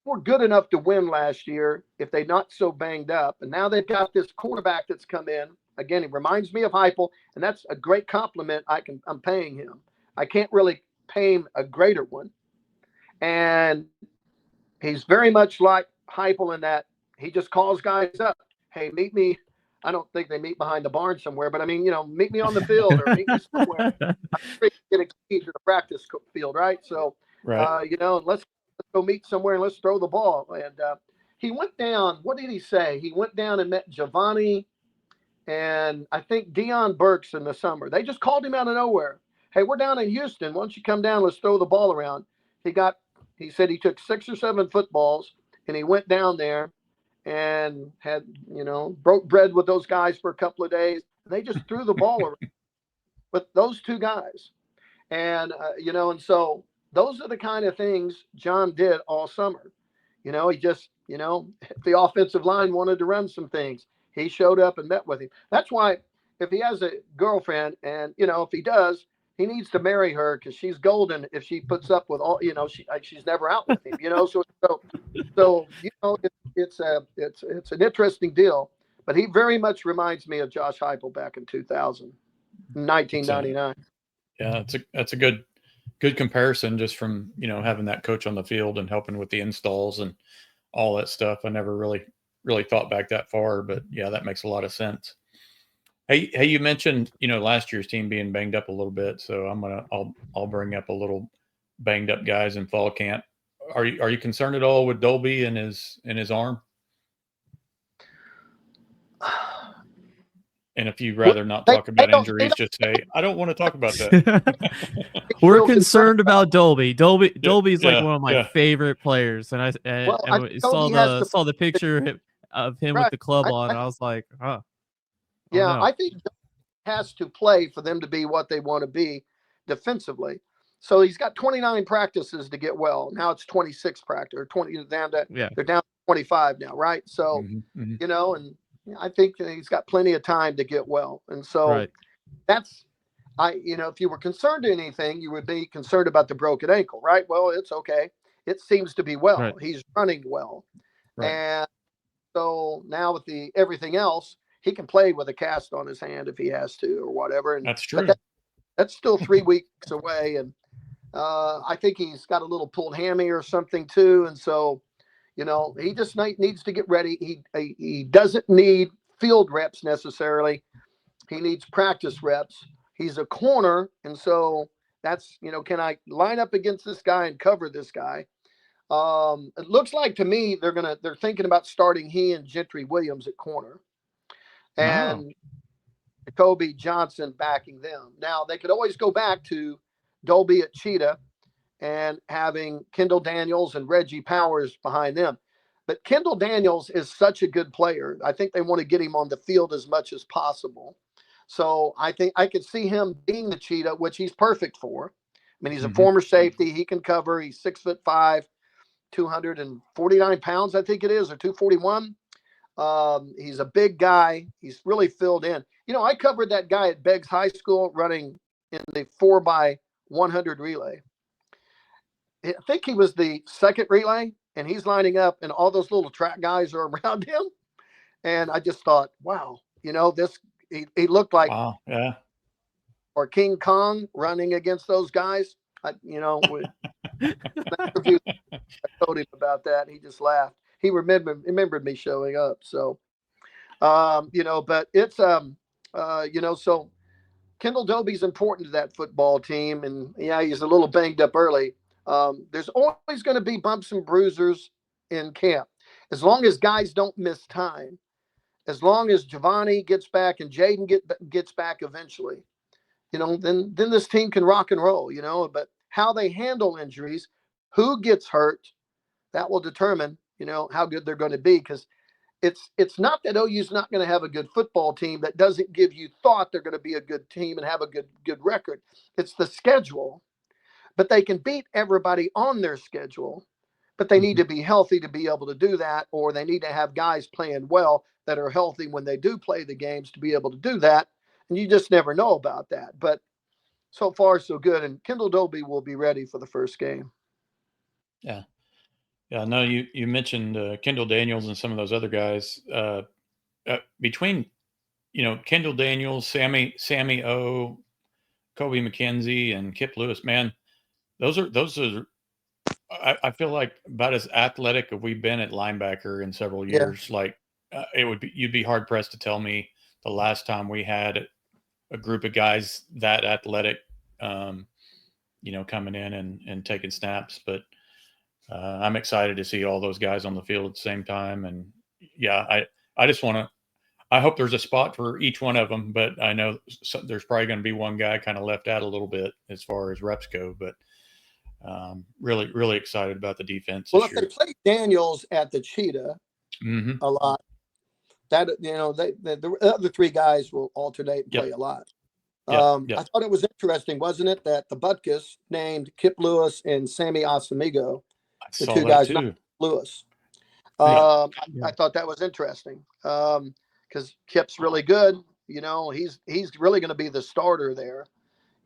Were good enough to win last year if they're not so banged up. And now they've got this quarterback that's come in. Again, he reminds me of Heupel, and that's a great compliment I'm paying him. I can't really pay him a greater one. And he's very much like Heupel in that he just calls guys up. Hey, meet me. I don't think they meet behind the barn somewhere, but meet me on the field or meet me somewhere. I'm sure get a key to the practice field, right? So, right. Let's go meet somewhere and let's throw the ball. And he went down. What did he say? He went down and met Giovanni and I think Deion Burks in the summer. They just called him out of nowhere. Hey, we're down in Houston. Why don't you come down? Let's throw the ball around. He said he took 6 or 7 footballs and he went down there and had, broke bread with those guys for a couple of days. They just threw the ball around with those 2 guys. And, and so those are the kind of things John did all summer. He just, if the offensive line wanted to run some things, he showed up and met with him. That's why if he has a girlfriend and, if he does, he needs to marry her because she's golden if she puts up with all, she's never out with him, So it's an interesting deal. But he very much reminds me of Josh Heupel back in 1999. Yeah, that's a good comparison just from, having that coach on the field and helping with the installs and all that stuff. I never really thought back that far, but yeah, that makes a lot of sense. Hey, you mentioned, last year's team being banged up a little bit. So I'll bring up a little banged up guys in fall camp. Are you concerned at all with Dolby and his arm? And if you'd rather not talk about injuries, just say, I don't want to talk about that. We're concerned about Dolby. Dolby's like one of my favorite players. And I saw the picture of him with the club on. And I was like, huh. Yeah, no. I think he has to play for them to be what they want to be defensively. So he's got 29 practices to get well. Now it's 26 practice or 20 down to they're down to 25 now, right? So and I think he's got plenty of time to get well. And so that's if you were concerned with anything, you would be concerned about the broken ankle, right? Well, it's okay. It seems to be well. Right. He's running well. Right. And so now with everything else, he can play with a cast on his hand if he has to or whatever. And that's true. That's still 3 weeks away. And I think he's got a little pulled hammy or something too. And so, he just needs to get ready. He doesn't need field reps necessarily. He needs practice reps. He's a corner. And so that's, can I line up against this guy and cover this guy? It looks like to me, they're thinking about starting he and Gentry Williams at corner. And Jacoby Johnson backing them. Now, they could always go back to Dolby at Cheetah and having Kendall Daniels and Reggie Powers behind them. But Kendall Daniels is such a good player. I think they want to get him on the field as much as possible. So I think I could see him being the Cheetah, which he's perfect for. I mean, he's a former safety. He can cover. He's 6'5", 249 pounds, I think it is, or 241. He's a big guy. He's really filled in. I covered that guy at Beggs High School running in the 4x100 relay. I think he was the second relay, and he's lining up, and all those little track guys are around him. And I just thought, wow, he looked like or King Kong running against those guys. Interview, I told him about that, and he just laughed. He remembered me showing up. So, but it's so Kendall Dobie's important to that football team, and yeah, he's a little banged up early. There's always going to be bumps and bruisers in camp, as long as guys don't miss time, as long as Giovanni gets back and Jaden gets back eventually. Then this team can rock and roll. But how they handle injuries, who gets hurt, that will determine how good they're going to be, because it's not that OU's not going to have a good football team that doesn't give you thought they're going to be a good team and have a good record. It's the schedule, but they can beat everybody on their schedule, but they need to be healthy to be able to do that, or they need to have guys playing well that are healthy when they do play the games to be able to do that. And you just never know about that. But so far, so good. And Kendall Dobie will be ready for the first game. Yeah. Yeah, no, you mentioned Kendall Daniels and some of those other guys. Between, Kendall Daniels, Sammy O, Kobe McKenzie, and Kip Lewis, man, those are. I feel like about as athletic as we've been at linebacker in several years. Yeah. Like you'd be hard pressed to tell me the last time we had a group of guys that athletic, coming in and taking snaps, but. I'm excited to see all those guys on the field at the same time. And yeah, I just I hope there's a spot for each one of them, but I know there's probably going to be one guy kind of left out a little bit as far as reps go, but really, really excited about the defense. Well, if they play Daniels at the Cheetah a lot, that, the other three guys will alternate and play a lot. I thought it was interesting, wasn't it, that the Butkus named Kip Lewis and Sammy Asamigo, the two guys, not Lewis. I thought that was interesting because Kip's really good. He's really going to be the starter there.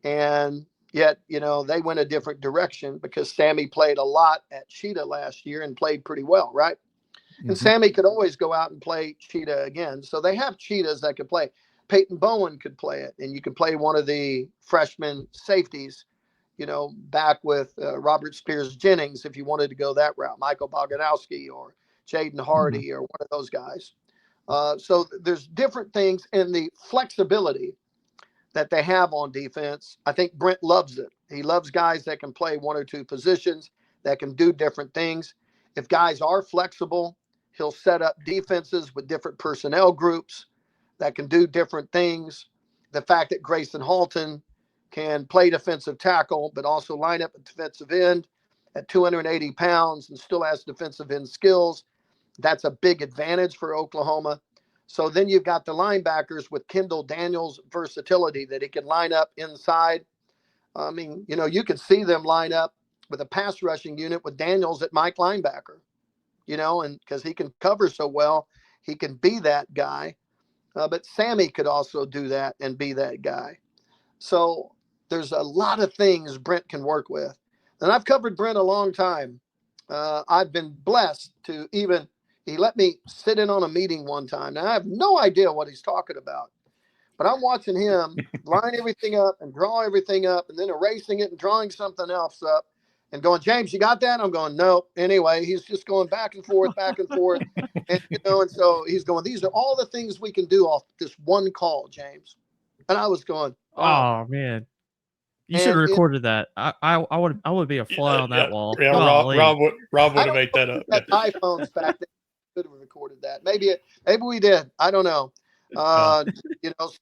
And yet, they went a different direction because Sammy played a lot at Cheetah last year and played pretty well, right? And Sammy could always go out and play Cheetah again. So they have Cheetahs that could play. Peyton Bowen could play it, and you could play one of the freshman safeties, back with Robert Spears Jennings if you wanted to go that route, Michael Boganowski or Jaden Hardy or one of those guys. So there's different things, and the flexibility that they have on defense, I think Brent loves it. He loves guys that can play one or two positions, that can do different things. If guys are flexible, he'll set up defenses with different personnel groups that can do different things. The fact that Grayson Halton can play defensive tackle, but also line up at defensive end at 280 pounds and still has defensive end skills, that's a big advantage for Oklahoma. So then you've got the linebackers with Kendall Daniels' versatility that he can line up inside. I mean, you can see them line up with a pass rushing unit with Daniels at Mike linebacker, and because he can cover so well, he can be that guy. But Sammy could also do that and be that guy. So there's a lot of things Brent can work with. And I've covered Brent a long time. I've been blessed to he let me sit in on a meeting one time. Now, I have no idea what he's talking about. But I'm watching him line everything up and draw everything up and then erasing it and drawing something else up and going, James, you got that? I'm going, no. Anyway, he's just going back and forth. And, and so he's going, these are all the things we can do off this one call, James. And I was going, oh man, you should have recorded that. I would be a fly on that wall. Yeah, Rob would have made that up. That iPhones back then could have recorded that. Maybe we did. I don't know.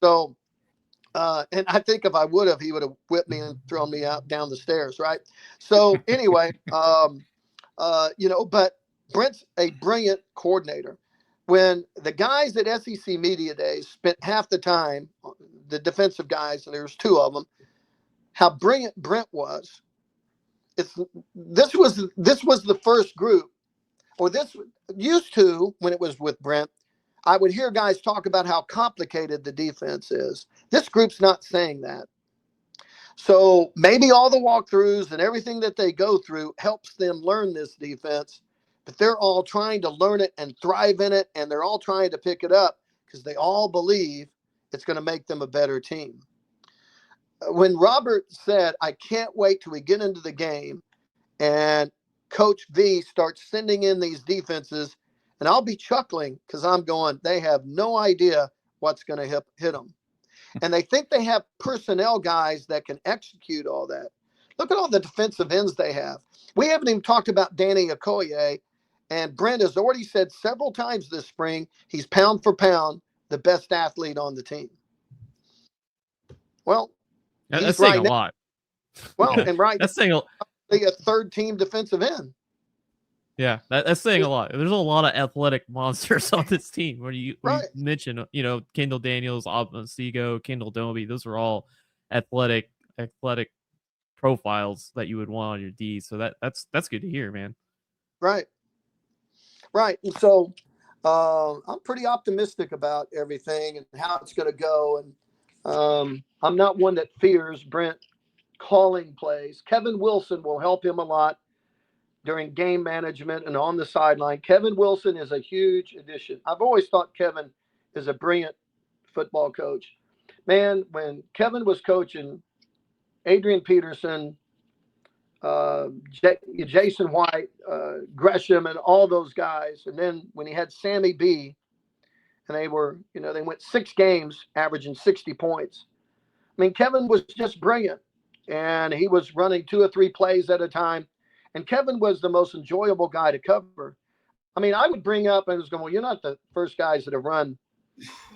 So and I think if I would have, he would have whipped me and thrown me out down the stairs, right? So anyway, but Brent's a brilliant coordinator. When the guys at SEC Media Days spent half the time, the defensive guys, and there's two of them, how brilliant Brent was. This was the first group, or this used to, when it was with Brent, I would hear guys talk about how complicated the defense is. This group's not saying that. So maybe all the walkthroughs and everything that they go through helps them learn this defense, but they're all trying to learn it and thrive in it, and they're all trying to pick it up because they all believe it's going to make them a better team. When Robert said, I can't wait till we get into the game and Coach V starts sending in these defenses, and I'll be chuckling because I'm going, they have no idea what's going to hit them. And they think they have personnel guys that can execute all that. Look at all the defensive ends they have. We haven't even talked about Danny Okoye, and Brent has already said several times this spring, he's pound for pound the best athlete on the team. Well, that's saying a lot. Well, and that's saying a third team defensive end. Yeah, that's saying a lot. There's a lot of athletic monsters on this team. When you mention, Kendall Daniels, Abnasigo, Kendall Doby, those are all athletic profiles that you would want on your D. So that's good to hear, man. Right. And so I'm pretty optimistic about everything and how it's going to go. And I'm not one that fears Brent calling plays. Kevin Wilson will help him a lot during game management and on the sideline. Kevin Wilson is a huge addition. I've always thought Kevin is a brilliant football coach. Man, when Kevin was coaching, Adrian Peterson, Jason White, Gresham, and all those guys, and then when he had Sammy B, and they went 6 games averaging 60 points. I mean, Kevin was just brilliant, and he was running 2 or 3 plays at a time. And Kevin was the most enjoyable guy to cover. I mean, I would bring up, and I was going, well, you're not the first guys that have run,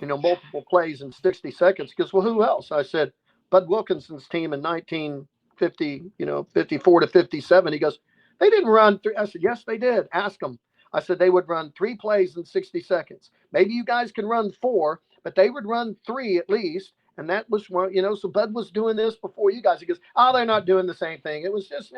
multiple plays in 60 seconds. Because, well, who else? I said, Bud Wilkinson's team in 1950, 54 to 57. He goes, they didn't run 3. I said, yes, they did. Ask them. I said, they would run 3 plays in 60 seconds. Maybe you guys can run 4, but they would run 3 at least. And that was one, so Bud was doing this before you guys. He goes, oh, they're not doing the same thing. It was just,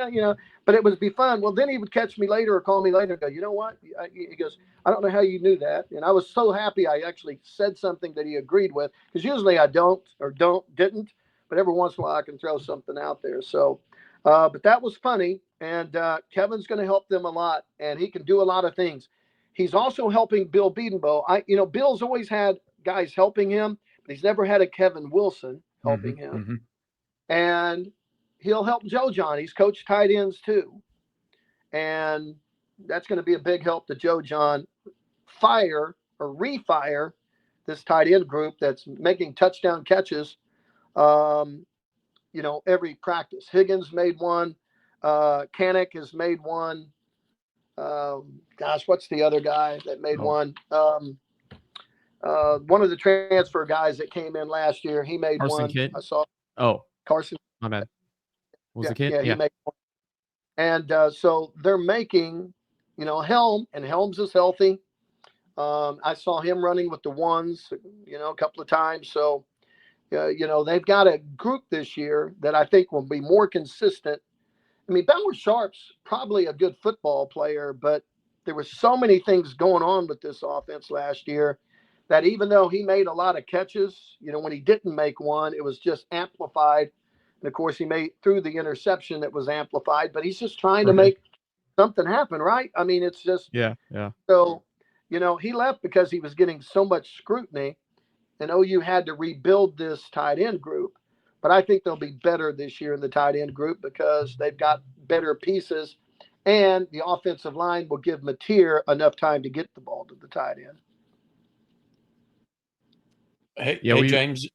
but it would be fun. Well, then he would catch me later or call me later and go, you know what? He goes, I don't know how you knew that. And I was so happy I actually said something that he agreed with, because usually I didn't. But every once in a while I can throw something out there. So, but that was funny. And Kevin's going to help them a lot, and he can do a lot of things. He's also helping Bill Bedenbaugh. Bill's always had guys helping him. He's never had a Kevin Wilson helping him. Mm-hmm. And he'll help Joe John. He's coached tight ends too. And that's going to be a big help to Joe John refire this tight end group that's making touchdown catches, every practice. Higgins made one. Kanik has made one. What's the other guy that made one? One of the transfer guys that came in last year, he made Carson one. Kidd? I saw. Oh, Carson. My bad. Was the kid? Yeah, he made one. And so they're making, Helms is healthy. I saw him running with the ones, a couple of times. So, they've got a group this year that I think will be more consistent. I mean, Bauer Sharp's probably a good football player, but there were so many things going on with this offense last year that even though he made a lot of catches, when he didn't make one, it was just amplified. And of course, he threw the interception that was amplified, but he's just trying to make something happen, right? I mean, it's just, yeah. So, he left because he was getting so much scrutiny, and OU had to rebuild this tight end group. But I think they'll be better this year in the tight end group because they've got better pieces, and the offensive line will give Mateer enough time to get the ball to the tight end. Hey, James.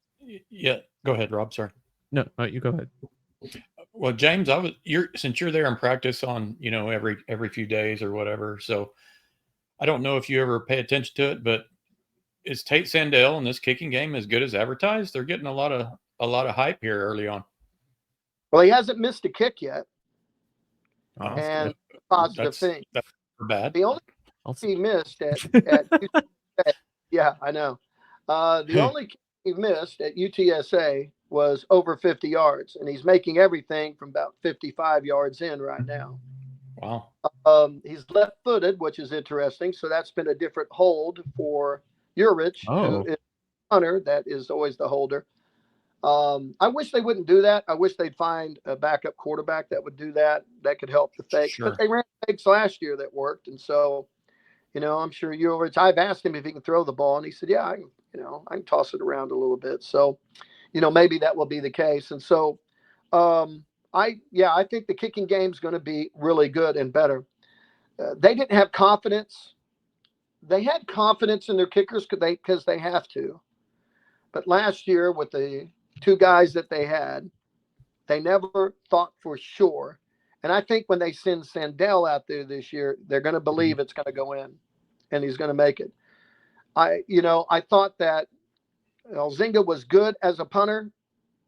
Yeah, go ahead, Rob. Sorry. No, you go ahead. Well, James, since you're there in practice on every few days or whatever. So I don't know if you ever pay attention to it, but is Tate Sandell in this kicking game as good as advertised? They're getting a lot of hype here early on. Well, he hasn't missed a kick yet, and positive thing. That's bad. The only he missed at UTSA, yeah, I know. The only kick he missed at UTSA was over 50 yards, and he's making everything from about 55 yards in right now. Wow. He's left-footed, which is interesting. So that's been a different hold for Urich, who is Hunter. That is always the holder. I wish they wouldn't do that. I wish they'd find a backup quarterback that would do that. That could help the fake. Sure. But they ran fakes last year that worked, and so I'm sure Urich. I've asked him if he can throw the ball, and he said, "Yeah, I can toss it around a little bit." So, maybe that will be the case. And so, I think the kicking game is going to be really good and better. They didn't have confidence. They had confidence in their kickers because they have to. But last year with the two guys that they had, they never thought for sure. And I think when they send Sandell out there this year, they're going to believe it's going to go in and he's going to make it. I thought that Elzinga was good as a punter.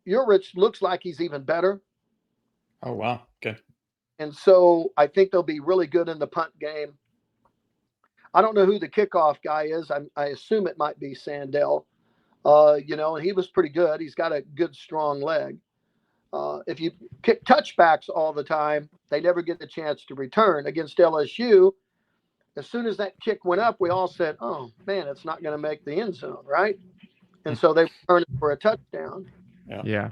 Urich looks like he's even better. Oh, wow. Okay. And so I think they'll be really good in the punt game. I don't know who the kickoff guy is. I assume it might be Sandell. And he was pretty good. He's got a good, strong leg. If you kick touchbacks all the time, they never get the chance to return. Against LSU, as soon as that kick went up, we all said, oh, man, it's not going to make the end zone, right? And so they returned it for a touchdown. Yeah.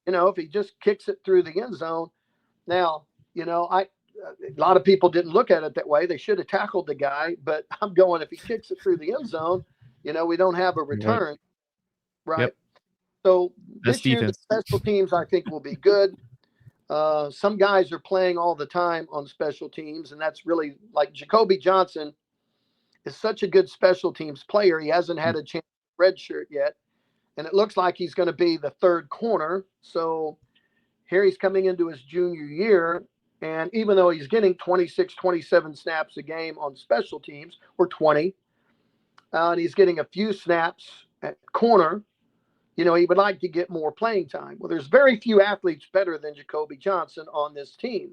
If he just kicks it through the end zone. Now, a lot of people didn't look at it that way. They should have tackled the guy, but I'm going, if he kicks it through the end zone, we don't have a return. Right. Yep. So That's this year, defense. the special teams, I think, will be good. Some guys are playing all the time on special teams, and that's really like Jacoby Johnson is such a good special teams player. He hasn't had a chance to redshirt yet, and it looks like he's going to be the third corner. So here he's coming into his junior year, and even though he's getting 26, 27 snaps a game on special teams, or 20, and he's getting a few snaps at corner, he would like to get more playing time. Well, there's very few athletes better than Jacoby Johnson on this team.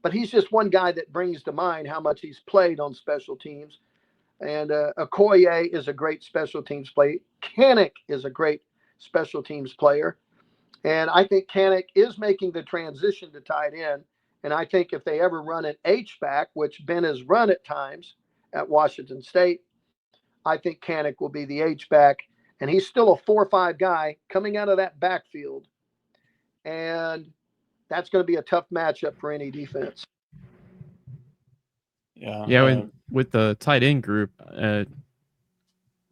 But he's just one guy that brings to mind how much he's played on special teams. And Okoye is a great special teams player. Kanik is a great special teams player. And I think Kanik is making the transition to tight end. And I think if they ever run an H-back, which Ben has run at times at Washington State, I think Kanik will be the H-back. And he's still a 4-5 guy coming out of that backfield. And that's going to be a tough matchup for any defense. Yeah. With the tight end group,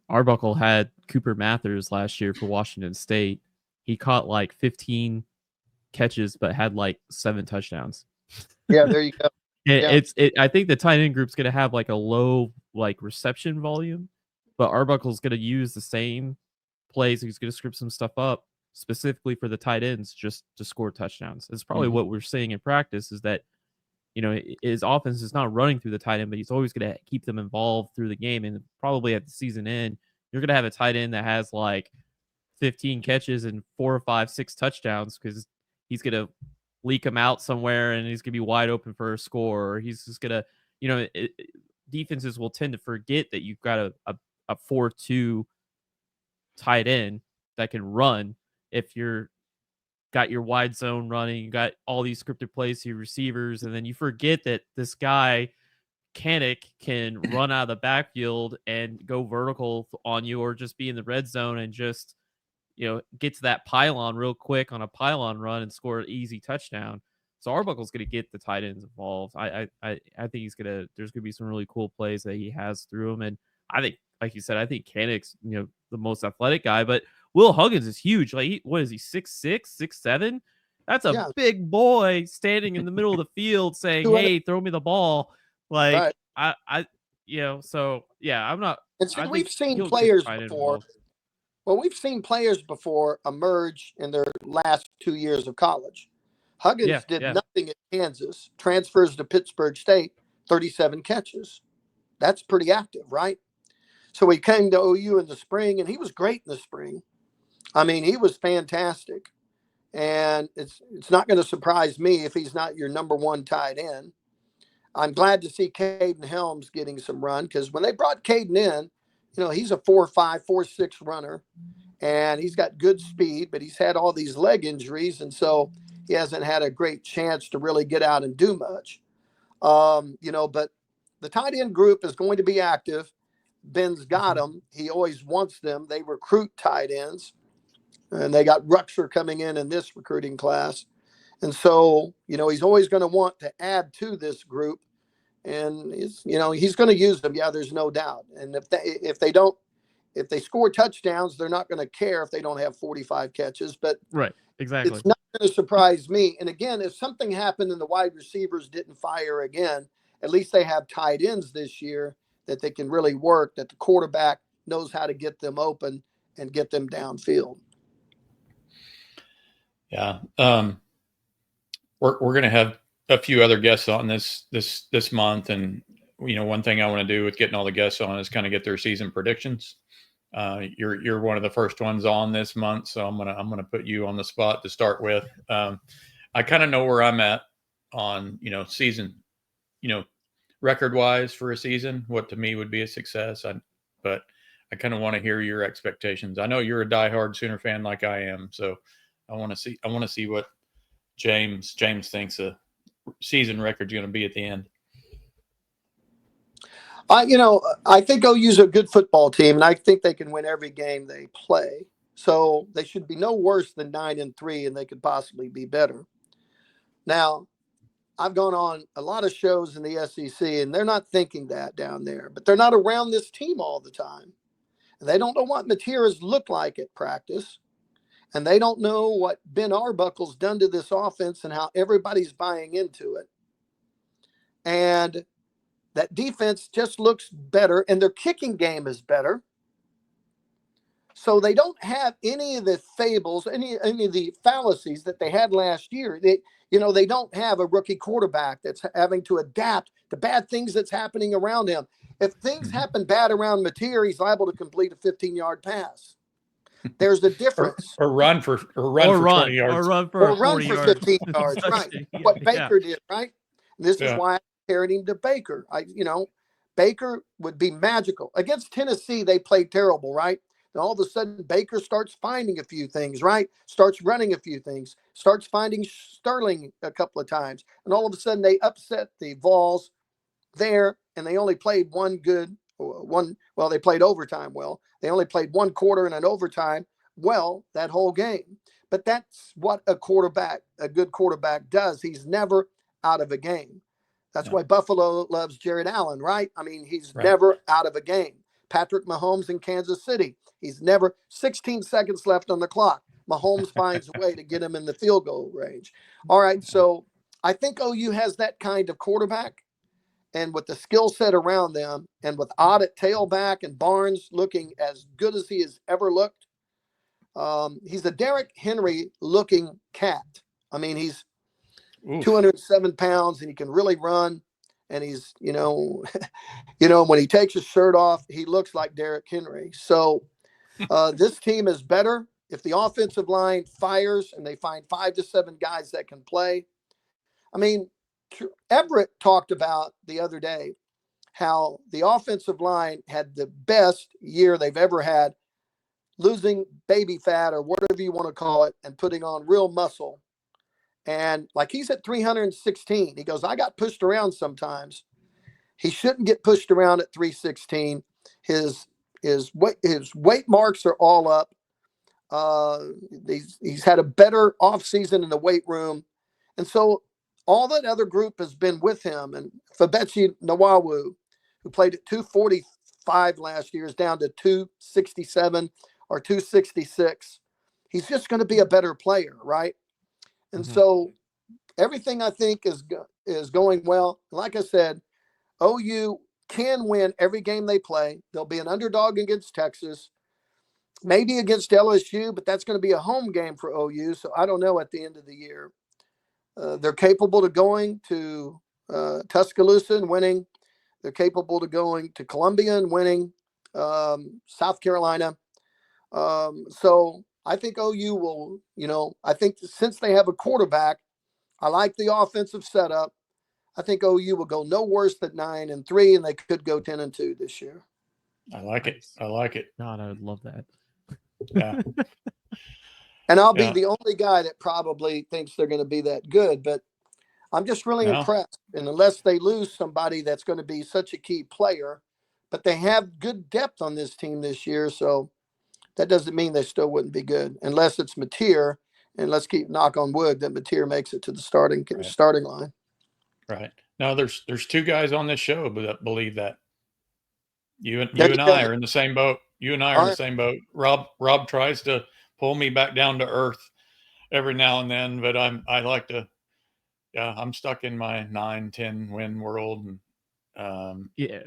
Arbuckle had Cooper Mathers last year for Washington State. He caught like 15 catches, but had like 7 touchdowns. Yeah, there you go. I think the tight end group's going to have like a low reception volume. But Arbuckle's going to use the same plays. He's going to script some stuff up specifically for the tight ends just to score touchdowns. It's probably what we're seeing in practice is that, his offense is not running through the tight end, but he's always going to keep them involved through the game. And probably at the season end, you're going to have a tight end that has like 15 catches and 4 or 5, 6 touchdowns because he's going to leak them out somewhere and he's going to be wide open for a score. Or he's just going to, defenses will tend to forget that you've got a 4-2 tight end that can run if you're got your wide zone running, you got all these scripted plays to your receivers, and then you forget that this guy Kanik can run out of the backfield and go vertical on you, or just be in the red zone and just get to that pylon real quick on a pylon run and score an easy touchdown. So Arbuckle's going to get the tight ends involved. I think there's going to be some really cool plays that he has through him, and I think, like you said, I think Kanik's the most athletic guy, but Will Huggins is huge. Like, what is he, 6'6", 6'7"? That's a big boy standing in the middle of the field saying, "Hey, throw me the ball." Like, right. So yeah, I'm not. And so we've seen players before. Well, we've seen players before emerge in their last 2 years of college. Huggins did nothing at Kansas, transfers to Pittsburgh State, 37 catches. That's pretty active, right? So he came to OU in the spring, and he was great in the spring. I mean, he was fantastic. And it's not going to surprise me if he's not your number one tight end. I'm glad to see Caden Helms getting some run, because when they brought Caden in, he's a 4.5, 4.6 runner, and he's got good speed, but he's had all these leg injuries, and so he hasn't had a great chance to really get out and do much. But the tight end group is going to be active. Ben's got them. He always wants them. They recruit tight ends, and they got Ruxer coming in this recruiting class. And so, he's always going to want to add to this group, and he's going to use them. Yeah, there's no doubt. And if they score touchdowns, they're not going to care if they don't have 45 catches, but right. Exactly. It's not going to surprise me. And again, if something happened and the wide receivers didn't fire again, at least they have tight ends this year that they can really work, that the quarterback knows how to get them open and get them downfield. Yeah. We're going to have a few other guests on this month. And, one thing I want to do with getting all the guests on is kind of get their season predictions. You're one of the first ones on this month, so I'm gonna put you on the spot to start with. I kind of know where I'm at on season, record wise for a season, what to me would be a success. But I kind of want to hear your expectations. I know you're a diehard Sooner fan like I am, so I want to see what James thinks a season record's going to be at the end. I think OU's a good football team, and I think they can win every game they play. So they should be no worse than 9-3, and they could possibly be better. Now, I've gone on a lot of shows in the SEC, and they're not thinking that down there. But they're not around this team all the time. And they don't know what materials look like at practice. And they don't know what Ben Arbuckle's done to this offense and how everybody's buying into it. And that defense just looks better, and their kicking game is better. So they don't have any of the fables, any of the fallacies that they had last year. They don't have a rookie quarterback that's having to adapt to bad things that's happening around him. If things happen bad around Mateer, he's liable to complete a 15-yard pass. There's a difference. or run for 20 yards. Or run for 15 yards, right? What Baker did, right? And this is why I compared him to Baker. Baker would be magical. Against Tennessee, they played terrible, right? And all of a sudden, Baker starts finding a few things, right? Starts running a few things, starts finding Sterling a couple of times. And all of a sudden, they upset the Vols there, and they only played they played overtime well. They only played one quarter and an overtime well that whole game. But that's what a good quarterback does. He's never out of a game. That's why Buffalo loves Jared Allen, right? I mean, he's never out of a game. Patrick Mahomes in Kansas City, he's never 16 seconds left on the clock. Mahomes finds a way to get him in the field goal range. All right, so I think OU has that kind of quarterback, and with the skill set around them, and with Ott at tailback and Barnes looking as good as he has ever looked, he's a Derrick Henry looking cat. I mean, he's 207 pounds, and he can really run. And he's, when he takes his shirt off, he looks like Derrick Henry. So this team is better if the offensive line fires and they find 5 to 7 guys that can play. I mean, Everett talked about the other day how the offensive line had the best year they've ever had, losing baby fat or whatever you want to call it, and putting on real muscle. And like he's at 316. He goes, I got pushed around sometimes. He shouldn't get pushed around at 316. His weight marks are all up. He's had a better offseason in the weight room. And so all that other group has been with him. And Fabechi Nawawu, who played at 245 last year, is down to 267 or 266. He's just going to be a better player, right? And so everything I think is going well. Like I said, OU can win every game they play. They'll be an underdog against Texas, maybe against LSU, but that's going to be a home game for OU. So I don't know at the end of the year. They're capable of going to Tuscaloosa and winning. They're capable of going to Columbia and winning, South Carolina. So I think OU will, I think since they have a quarterback, I like the offensive setup. I think OU will go no worse than 9-3, and they could go 10-2 this year. I like it. I like it. God, I would love that. Yeah. And I'll be the only guy that probably thinks they're going to be that good, but I'm just really impressed. And unless they lose somebody that's going to be such a key player, but they have good depth on this team this year, so that doesn't mean they still wouldn't be good unless it's Mateer. And let's keep knock on wood that Mateer makes it to the starting line. Right. Now there's 2 guys on this show that believe that. You and I are in the same boat. You and I are in the same boat. Rob tries to pull me back down to earth. every now and then, but I like to. Yeah, I'm stuck in my 9-10 win world, and Yeah.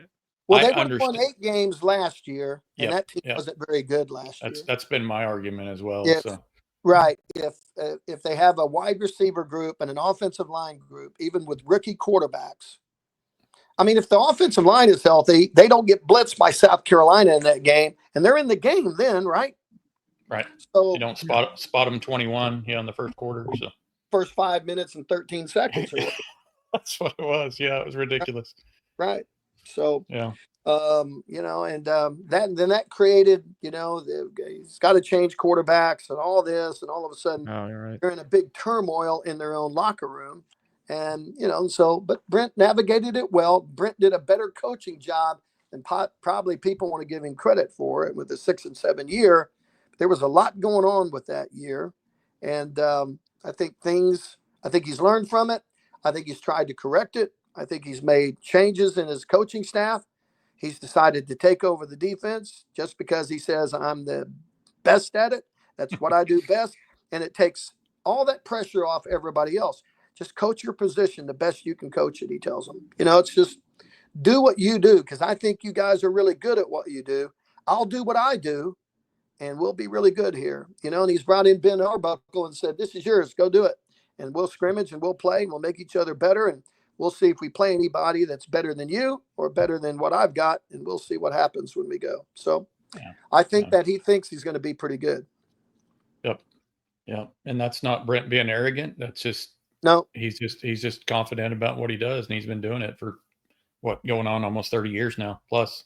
Well, I they would have won understand. 8 games last year, and Yep, that team yep. wasn't very good last year. That's been my argument as well. If So right, if they have a wide receiver group and an offensive line group, even with rookie quarterbacks, I mean, if the offensive line is healthy, they don't get blitzed by South Carolina in that game, and they're in the game then, right? right, So you don't spot them 21 in the first quarter. So first 5 minutes and 13 seconds, or whatever. that's what it was. Yeah, it was ridiculous. Right. So, Yeah, and that created, he's got to change quarterbacks and all this, and all of a sudden Oh, you're right. they're in a big turmoil in their own locker room. And, but Brent navigated it well. Brent did a better coaching job than probably people want to give him credit for it with the 6 and 7 year. There was a lot going on with that year. And I think he's learned from it. I think he's tried to correct it. I think he's made changes in his coaching staff. He's decided to take over the defense just because he says, I'm the best at it. That's what I do best. And it takes all that pressure off everybody else. Just coach your position the best you can coach it, he tells them. It's just do what you do, because I think you guys are really good at what you do. I'll do what I do, and we'll be really good here. And he's brought in Ben Arbuckle and said, this is yours. Go do it. And we'll scrimmage and we'll play and we'll make each other better. And we'll see if we play anybody that's better than you or better than what I've got. And we'll see what happens when we go. So I think that he thinks he's going to be pretty good. Yep. Yeah. And that's not Brent being arrogant. That's just, no, he's just confident about what he does. And he's been doing it for going on almost 30 years now plus.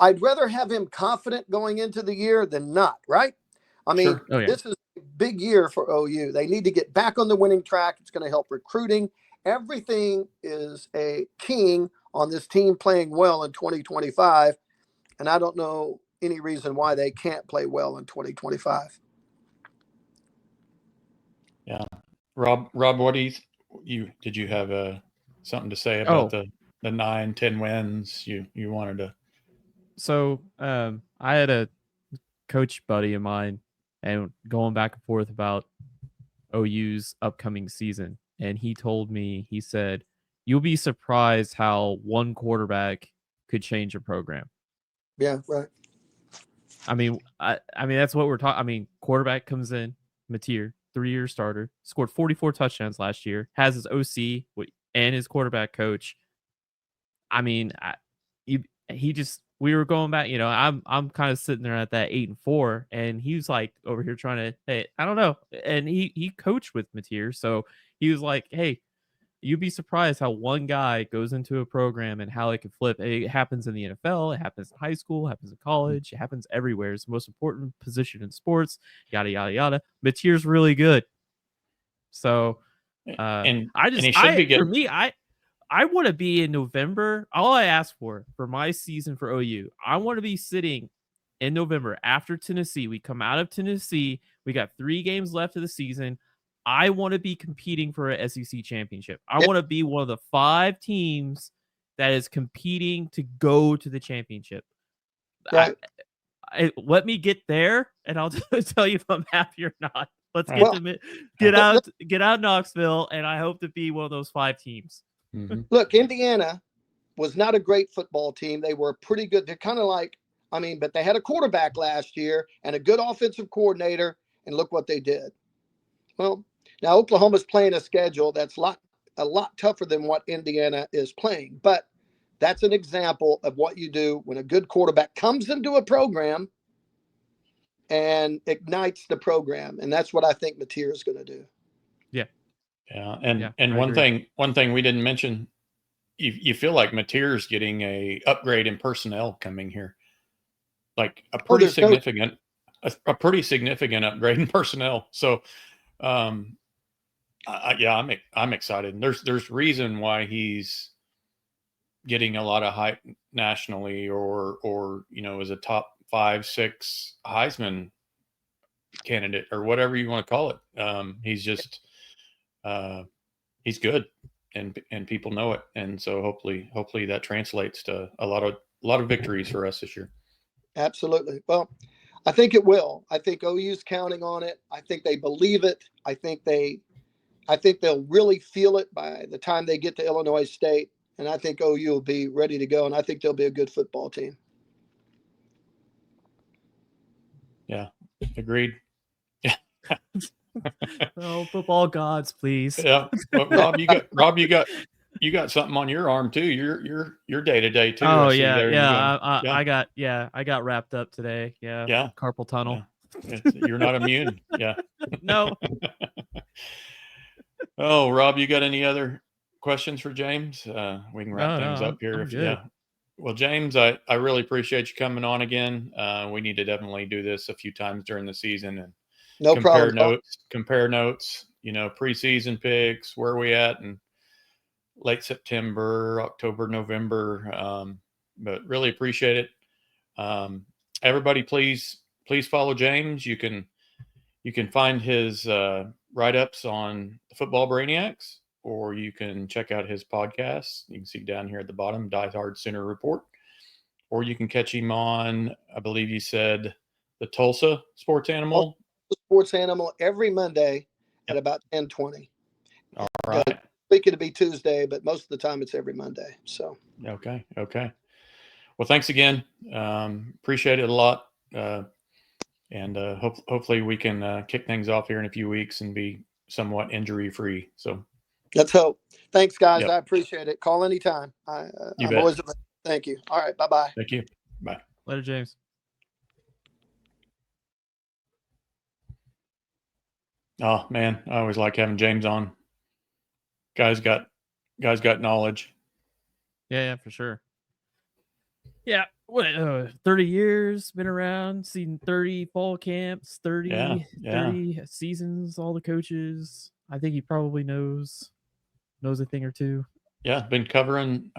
I'd rather have him confident going into the year than not, right? I mean, Sure. Oh, yeah. This is a big year for OU. They need to get back on the winning track. It's going to help recruiting. Everything is a king on this team playing well in 2025. And I don't know any reason why they can't play well in 2025. Yeah. Rob, what do did you have something to say about the 9-10 wins you wanted to? So I had a coach buddy of mine and going back and forth about OU's upcoming season. And he told me, he said, you'll be surprised how one quarterback could change a program. Yeah, right. I mean, that's what we're talking. I mean, quarterback comes in, Mateer, 3-year starter, scored 44 touchdowns last year, has his OC and his quarterback coach. I mean, we were going back, I'm kind of sitting there at that 8-4, and he was like over here trying to, hey, I don't know. And he coached with Mateer. So he was like, hey, you'd be surprised how one guy goes into a program and how it can flip. It happens in the NFL. It happens in high school. It happens in college. It happens everywhere. It's the most important position in sports, yada, yada, yada. Mateer's really good. So I want to be in November. All I ask for my season for OU, I want to be sitting in November after Tennessee. We come out of Tennessee. We got 3 games left of the season. I want to be competing for an SEC championship. I want to be one of the 5 teams that is competing to go to the championship. Right. Let me get there, and I'll tell you if I'm happy or not. Let's get out Knoxville, and I hope to be one of those 5 teams. Mm-hmm. Look, Indiana was not a great football team. They were pretty good. They're kind of like, but they had a quarterback last year and a good offensive coordinator, and look what they did. Well, now Oklahoma's playing a schedule that's a lot tougher than what Indiana is playing, but that's an example of what you do when a good quarterback comes into a program and ignites the program, and that's what I think Mateer is going to do. Yeah, and one thing we didn't mention, you feel like Mateer's getting a upgrade in personnel coming here, like a pretty significant upgrade in personnel. So, I'm excited. And there's reason why he's getting a lot of hype nationally, or as a top 5-6 Heisman candidate or whatever you want to call it. He's just he's good, and people know it, and so hopefully that translates to a lot of victories for us this year. Absolutely. Well, I think it will. I think OU's counting on it. I think they believe it. I think they'll really feel it by the time they get to Illinois State. And I think OU will be ready to go. And I think they'll be a good football team. Yeah, agreed. Oh, football gods, please. Yeah, well, Rob, you got something on your arm too. Your day to day too. Oh I see yeah, there. yeah. I got wrapped up today. Yeah. Yeah. Carpal tunnel. Yeah. You're not immune. Yeah. No. Oh, Rob, you got any other questions for James? We can wrap things up here. I'm good. Well, James, I really appreciate you coming on again. We need to definitely do this a few times during the season and compare notes, preseason picks, where are we at in late September, October, November. But really appreciate it. Everybody, please follow James. You can find his write-ups on the Football Brainiacs, or you can check out his podcast. You can see down here at the bottom, Diehard Center Report, or you can catch him on, I believe you said, the Tulsa Sports Animal. Sports Animal every Monday at about 10:20. All right. Week it'll be Tuesday, but most of the time it's every Monday. So okay. Well, thanks again. Appreciate it a lot. And hopefully we can kick things off here in a few weeks and be somewhat injury free. So let's hope. Thanks, guys. Yep. I appreciate it. Call anytime. I'm bet. always available. Thank you. All right. Bye-bye. Thank you. Bye. Later, James. Oh man, I always like having James on. Guys got knowledge. Yeah, for sure. Yeah, 30 years, been around, seen 30 fall camps, 30 seasons, all the coaches. I think he probably knows a thing or two. Yeah, been covering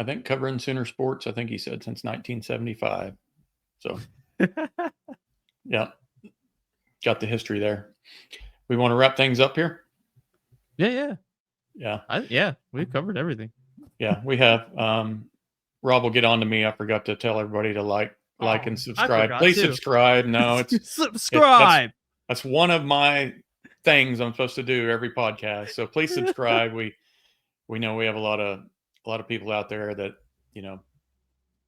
Sooner sports, I think he said, since 1975. So, yeah, got the history there. We want to wrap things up here? Yeah. Yeah. We've covered everything. Yeah, we have. Rob will get on to me. I forgot to tell everybody to like and subscribe. Please subscribe. No, it's subscribe. That's one of my things I'm supposed to do every podcast. So please subscribe. We know we have a lot of people out there that,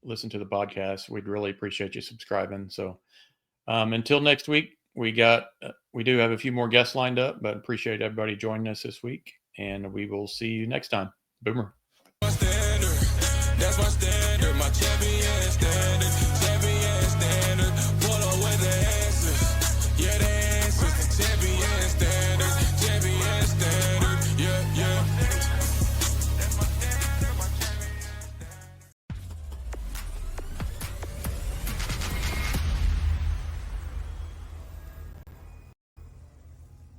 listen to the podcast. We'd really appreciate you subscribing. So until next week, we do have a few more guests lined up, but appreciate everybody joining us this week, and we will see you next time. Boomer. That's my standard, my champion standard.